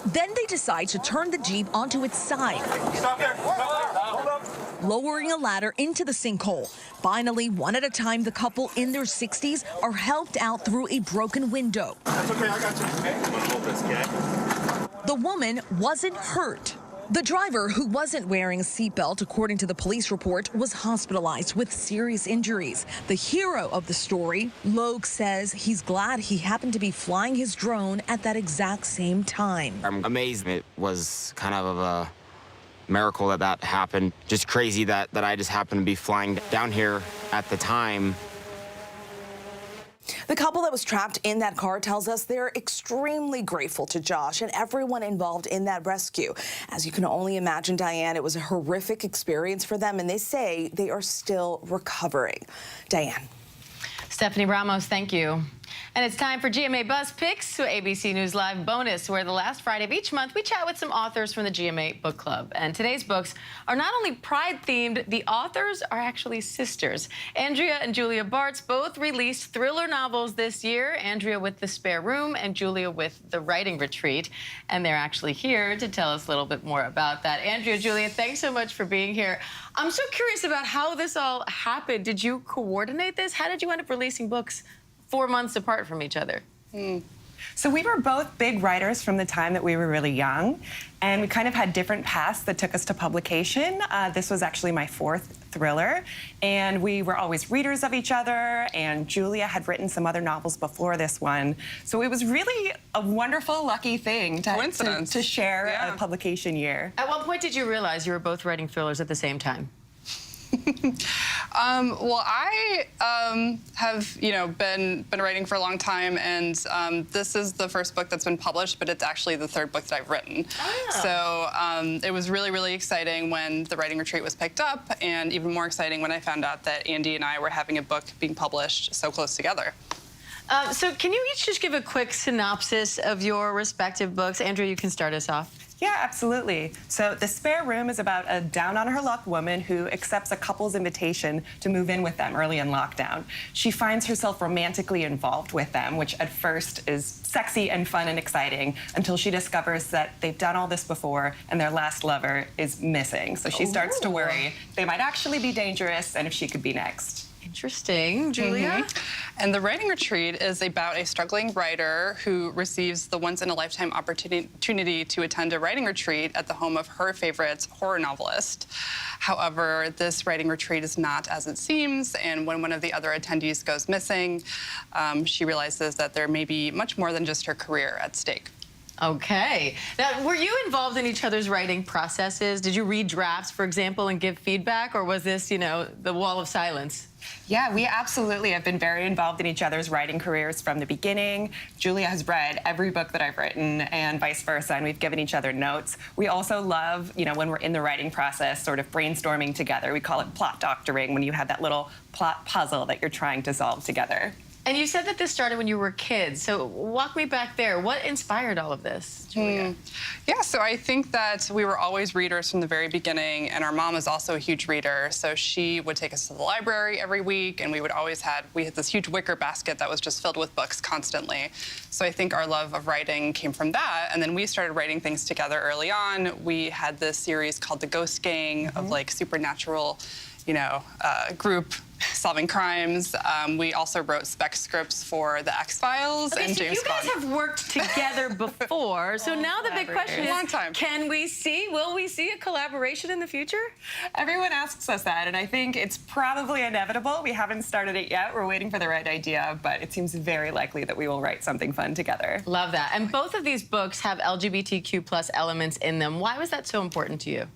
Then they decide to turn the Jeep onto its side. Stop there. Hold up. Lowering a ladder into the sinkhole. Finally, one at a time, the couple in their 60s are helped out through a broken window. That's okay, I got you. Okay? Hold this, okay? The woman wasn't hurt. The driver, who wasn't wearing a seatbelt, according to the police report, was hospitalized with serious injuries. The hero of the story, Logue, says he's glad he happened to be flying his drone at that exact same time. I'm amazed it was kind of a miracle that happened. Just crazy that I just happened to be flying down here at the time. The couple that was trapped in that car tells us they're extremely grateful to Josh and everyone involved in that rescue. As you can only imagine, Diane, it was a horrific experience for them, and they say they are still recovering. Diane. Stephanie Ramos, thank you. And it's time for GMA Buzz Picks, ABC News Live bonus, where the last Friday of each month we chat with some authors from the GMA Book Club. And today's books are not only Pride-themed, the authors are actually sisters. Andrea and Julia Bartz both released thriller novels this year, Andrea with The Spare Room and Julia with The Writing Retreat. And they're actually here to tell us a little bit more about that. Andrea, Julia, thanks so much for being here. I'm so curious about how this all happened. Did you coordinate this? How did you end up releasing books 4 months apart from each other? So we were both big writers from the time that we were really young, and we kind of had different paths that took us to publication. This was actually my 4th thriller, and we were always readers of each other, and Julia had written some other novels before this one. So it was really a wonderful, lucky thing to share a publication year. At what point did you realize you were both writing thrillers at the same time? Well, I have, been writing for a long time, and this is the first book that's been published, but it's actually the 3rd book that I've written. So it was really, really exciting when The Writing Retreat was picked up, and even more exciting when I found out that Andy and I were having a book being published so close together. So can you each just give a quick synopsis of your respective books? Andrea, you can start us off. Yeah, absolutely. So The Spare Room is about a down-on-her-luck woman who accepts a couple's invitation to move in with them early in lockdown. She finds herself romantically involved with them, which at first is sexy and fun and exciting, until she discovers that they've done all this before and their last lover is missing. So she starts to worry they might actually be dangerous and if she could be next. Interesting. Julia? And The Writing Retreat is about a struggling writer who receives the once-in-a-lifetime opportunity to attend a writing retreat at the home of her favorite horror novelist. However, this writing retreat is not as it seems, and when one of the other attendees goes missing, she realizes that there may be much more than just her career at stake. Okay. Now, were you involved in each other's writing processes? Did you read drafts, for example, and give feedback, or was this, the wall of silence? Yeah, we absolutely have been very involved in each other's writing careers from the beginning. Julia has read every book that I've written and vice versa, and we've given each other notes. We also love, when we're in the writing process, sort of brainstorming together. We call it plot doctoring, when you have that little plot puzzle that you're trying to solve together. And you said that this started when you were kids, so walk me back there. What inspired all of this, Julia? Yeah, so I think that we were always readers from the very beginning, and our mom is also a huge reader, so she would take us to the library every week, and we had this huge wicker basket that was just filled with books constantly. So I think our love of writing came from that, and then we started writing things together early on. We had this series called The Ghost Gang of supernatural, group solving crimes. We also wrote spec scripts for The X-Files and so James Bond. You guys have worked together before, so now the big question is, Long time. will we see a collaboration in the future? Everyone asks us that, and I think it's probably inevitable. We haven't started it yet. We're waiting for the right idea, but it seems very likely that we will write something fun together. Love that. And both of these books have LGBTQ plus elements in them. Why was that so important to you?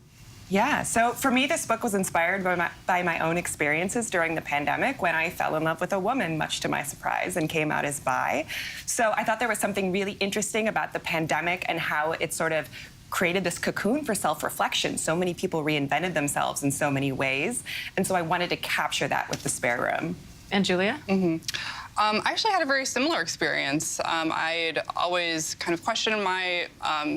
Yeah, so for me, this book was inspired by my own experiences during the pandemic when I fell in love with a woman, much to my surprise, and came out as bi. So I thought there was something really interesting about the pandemic and how it sort of created this cocoon for self-reflection. So many people reinvented themselves in so many ways. And so I wanted to capture that with The Spare Room. And Julia? I actually had a very similar experience. I'd always kind of questioned my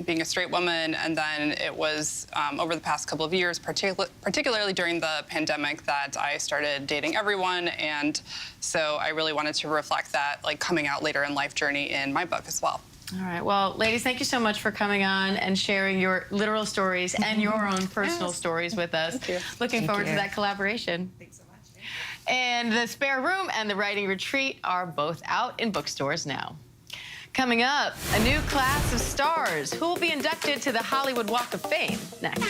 being a straight woman, and then it was over the past couple of years, particularly during the pandemic, that I started dating everyone, and so I really wanted to reflect that, like, coming out later in life journey in my book as well. All right. Well, ladies, thank you so much for coming on and sharing your literal stories and your own personal stories with us. Thank you. Looking forward to that collaboration. Thanks so much. And The Spare Room and The Writing Retreat are both out in bookstores now. Coming up, a new class of stars who will be inducted to the Hollywood Walk of Fame next.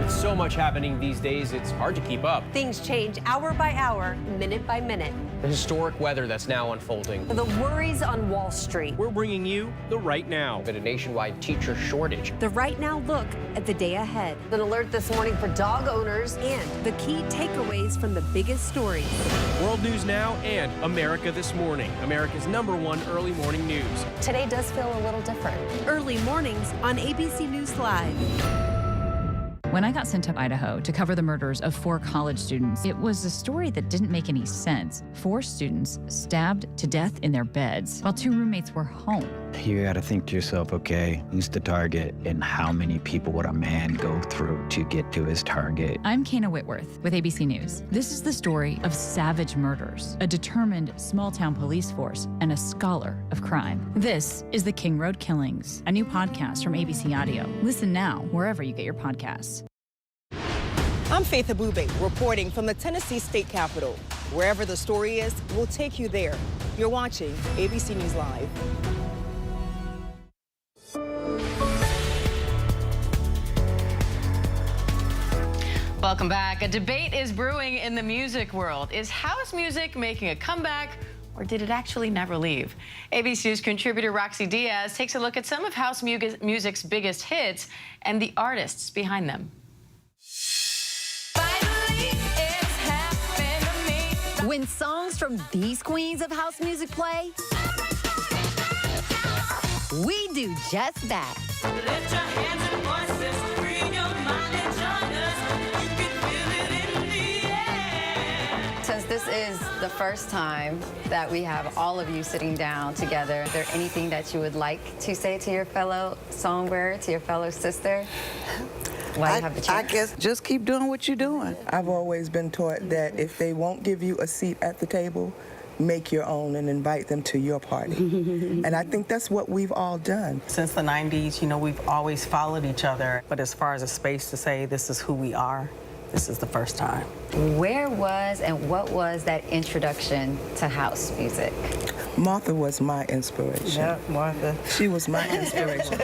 So much happening these days, it's hard to keep up. Things change hour by hour, minute by minute. The historic weather that's now unfolding. The worries on Wall Street. We're bringing you the Right Now. But a nationwide teacher shortage. The Right Now look at the day ahead. An alert this morning for dog owners and the key takeaways from the biggest stories. World News Now and America This Morning, America's #1 early morning news. Today does feel a little different. Early mornings on ABC News Live. When I got sent to Idaho to cover the murders of 4 college students, it was a story that didn't make any sense. 4 students stabbed to death in their beds while 2 roommates were home. You gotta think to yourself, okay, who's the target and how many people would a man go through to get to his target? I'm Kana Whitworth with ABC News. This is the story of savage murders, a determined small-town police force, and a scholar of crime. This is The King Road Killings, a new podcast from ABC Audio. Listen now wherever you get your podcasts. I'm Faith Abube, reporting from the Tennessee State Capitol. Wherever the story is, we'll take you there. You're watching ABC News Live. Welcome back. A debate is brewing in the music world. Is house music making a comeback, or did it actually never leave? ABC News contributor Roxy Diaz takes a look at some of house music's biggest hits and the artists behind them. When songs from these queens of house music play, we do just that. Lift your hands and voices, free your mind and join us. You can feel it in the air. Since this is the first time that we have all of you sitting down together, is there anything that you would like to say to your fellow songbird, to your fellow sister? I guess just keep doing what you're doing. I've always been taught that if they won't give you a seat at the table, make your own and invite them to your party. And I think that's what we've all done. Since the 90s, you know, we've always followed each other. But as far as a space to say this is who we are, this is the first time. Where was and what was that introduction to house music? Martha was my inspiration. Yeah, Martha. She was my inspiration.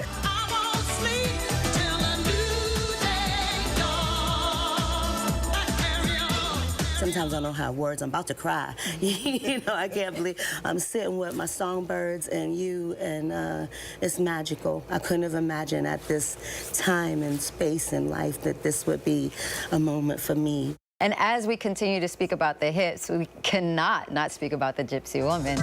Sometimes I don't have words. I'm about to cry. You know, I can't believe I'm sitting with my songbirds and you, and it's magical. I couldn't have imagined at this time and space in life that this would be a moment for me. And as we continue to speak about the hits, we cannot not speak about the Gypsy Woman.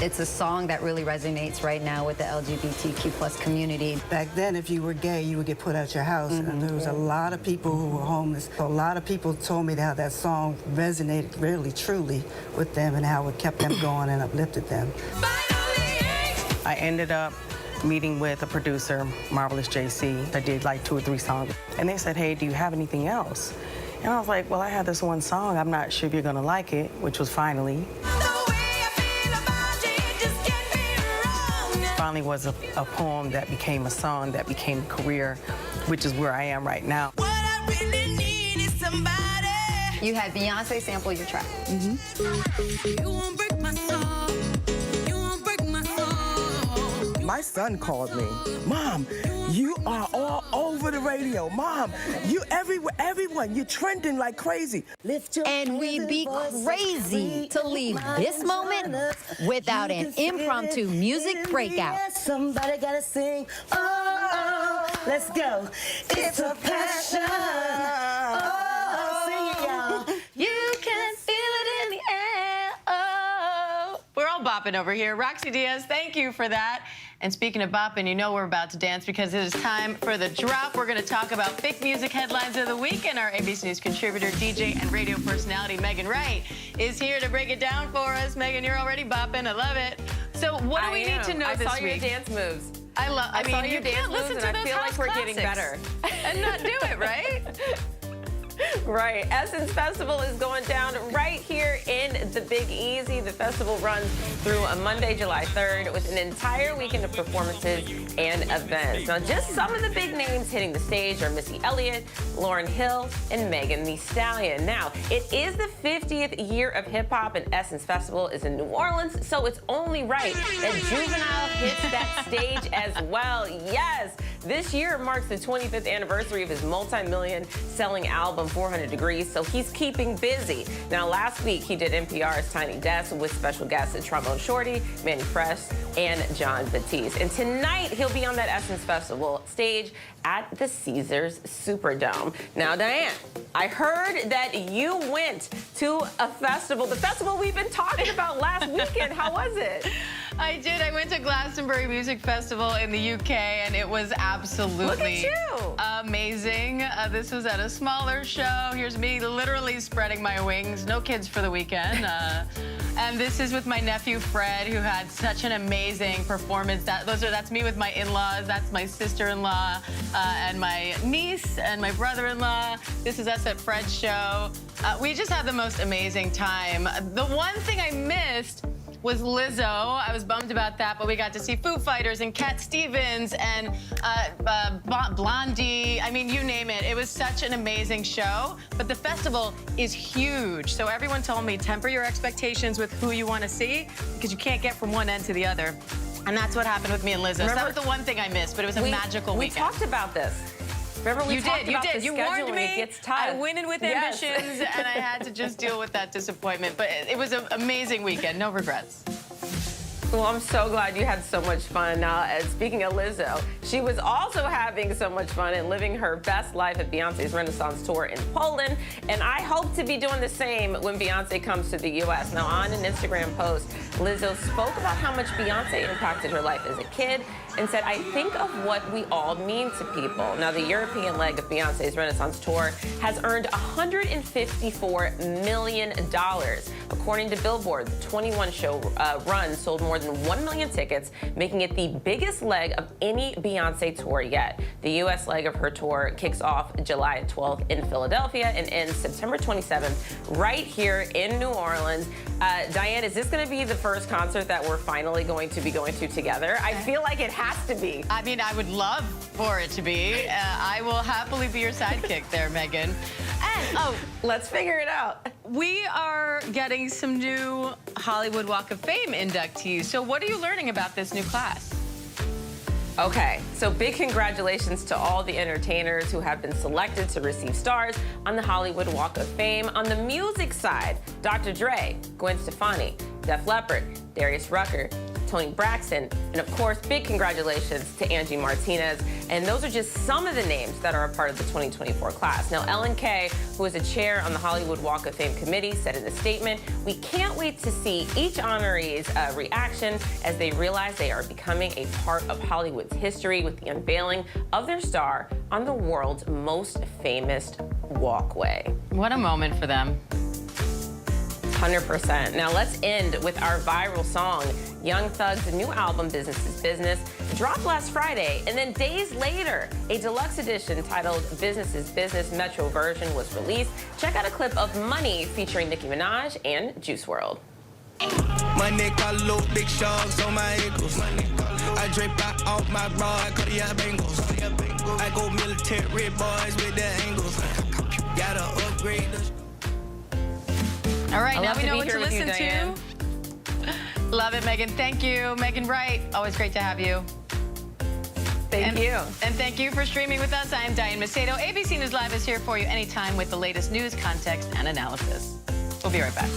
It's a song that really resonates right now with the LGBTQ plus community. Back then, if you were gay, you would get put out your house. And there was a lot of people who were homeless. A lot of people told me how that song resonated really, truly with them and how it kept them going and uplifted them. I ended up meeting with a producer, Marvelous JC. I did like 2 or 3 songs. And they said, hey, do you have anything else? And I was like, well, I have this one song. I'm not sure if you're going to like it, which was Finally. Finally was a poem that became a song, that became a career, which is where I am right now. What I really need is somebody. You had Beyonce sample your track. You won't break my soul. You won't break my soul. My son called me, Mom, you are all over the radio. Mom, you everywhere, everyone, you're trending like crazy. And we'd be crazy to leave this moment without an impromptu music breakout. Somebody gotta sing. Oh, oh, let's go. It's a passion. Oh, sing it, y'all. You can feel it in the air. Oh. We're all bopping over here. Roxy Diaz, thank you for that. And speaking of bopping, you know we're about to dance because it is time for the drop. We're going to talk about big music headlines of the week, and our ABC News contributor, DJ, and radio personality Megan Wright is here to break it down for us. Megan, you're already bopping. I love it. So what do we need to know this week? I saw your dance moves. I mean, you can't listen to those and I feel like we're getting better. And not do it, right? Right. Essence Festival is going down right here in the Big Easy. The festival runs through a Monday, July 3rd, with an entire weekend of performances and events. Now, just some of the big names hitting the stage are Missy Elliott, Lauryn Hill, and Megan Thee Stallion. Now, it is the 50th year of hip-hop, and Essence Festival is in New Orleans, so it's only right that Juvenile hits that stage as well. Yes! This year marks the 25th anniversary of his multi-million selling album, 400 Degrees, so he's keeping busy. Now, last week, he did NPR's Tiny Desk with special guests Trombone Shorty, Manny Fresh, and John Batiste. And tonight, he'll be on that Essence Festival stage at the Caesars Superdome. Now, Diane, I heard that you went to a festival, the festival we've been talking about last weekend. How was it? I did. I went to Glastonbury Music Festival in the UK, and it was absolutely amazing. This was at a smaller show. Here's me literally spreading my wings. No kids for the weekend. And this is with my nephew Fred, who had such an amazing performance. That's me with my in-laws. That's my sister-in-law and my niece and my brother-in-law. This is us at Fred's show. We just had the most amazing time. The one thing I missed was Lizzo. I was bummed about that, but we got to see Foo Fighters and Cat Stevens and Blondie. I mean, you name it. It was such an amazing show, but the festival is huge. So everyone told me, temper your expectations with who you want to see, because you can't get from one end to the other. And that's what happened with me and Lizzo. So that was the one thing I missed, but it was a magical weekend. We talked about this. Remember, we talked about the You warned scheduling. me. It gets tough. I went in with ambitions, and I had to just deal with that disappointment. But it was an amazing weekend. No regrets. Well, I'm so glad you had so much fun. Now, speaking of Lizzo, she was also having so much fun and living her best life at Beyonce's Renaissance Tour in Poland. And I hope to be doing the same when Beyonce comes to the U.S. Now, on an Instagram post, Lizzo spoke about how much Beyonce impacted her life as a kid and said, "I think of what we all mean to people." Now, the European leg of Beyonce's Renaissance Tour has earned $154 million. According to Billboard, the 21-show run sold more than 1 million tickets, making it the biggest leg of any Beyonce tour yet. The U.S. leg of her tour kicks off July 12th in Philadelphia and ends September 27th right here in New Orleans. Diane, is this going to be the first concert that we're finally going to be going to together? I feel like it has to be. I mean, I would love for it to be. I will happily be your sidekick there, Megan. And, let's figure it out. We are getting some new Hollywood Walk of Fame inductees. So what are you learning about this new class? Okay, so big congratulations to all the entertainers who have been selected to receive stars on the Hollywood Walk of Fame. On the music side, Dr. Dre, Gwen Stefani, Def Leppard, Darius Rucker, Toni Braxton, and of course, big congratulations to Angie Martinez. And those are just some of the names that are a part of the 2024 class. Now, Ellen Kay, who is a chair on the Hollywood Walk of Fame committee, said in a statement, "We can't wait to see each honoree's reaction as they realize they are becoming a part of Hollywood's history with the unveiling of their star on the world's most famous walkway." What a moment for them. 100%. Now let's end with our viral song, Young Thug's new album, Business is Business. dropped last Friday, and then days later, a deluxe edition titled Business is Business Metro version was released. Check out a clip of Money featuring Nicki Minaj and Juice WRLD. Money call low, big sharks on my ankles. I drape out off my bra, Cartier bangles. I go military boys with the angles. Gotta upgrade the... All right, I now love we to know be what here to with you, listen Diane. to. Love it, Megan. Thank you. Megan Wright, always great to have you. Thank you. And thank you for streaming with us. I am Diane Macedo. ABC News Live is here for you anytime with the latest news, context, and analysis. We'll be right back.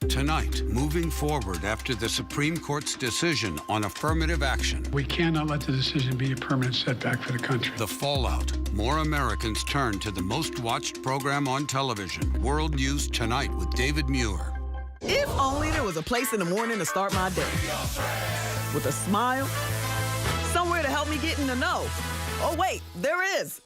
Tonight, moving forward after the Supreme Court's decision on affirmative action. We cannot let the decision be a permanent setback for the country. The fallout. More Americans turn to the most watched program on television. World News Tonight with David Muir. If only there was a place in the morning to start my day. With a smile, somewhere to help me get in the know. Oh, wait, there is.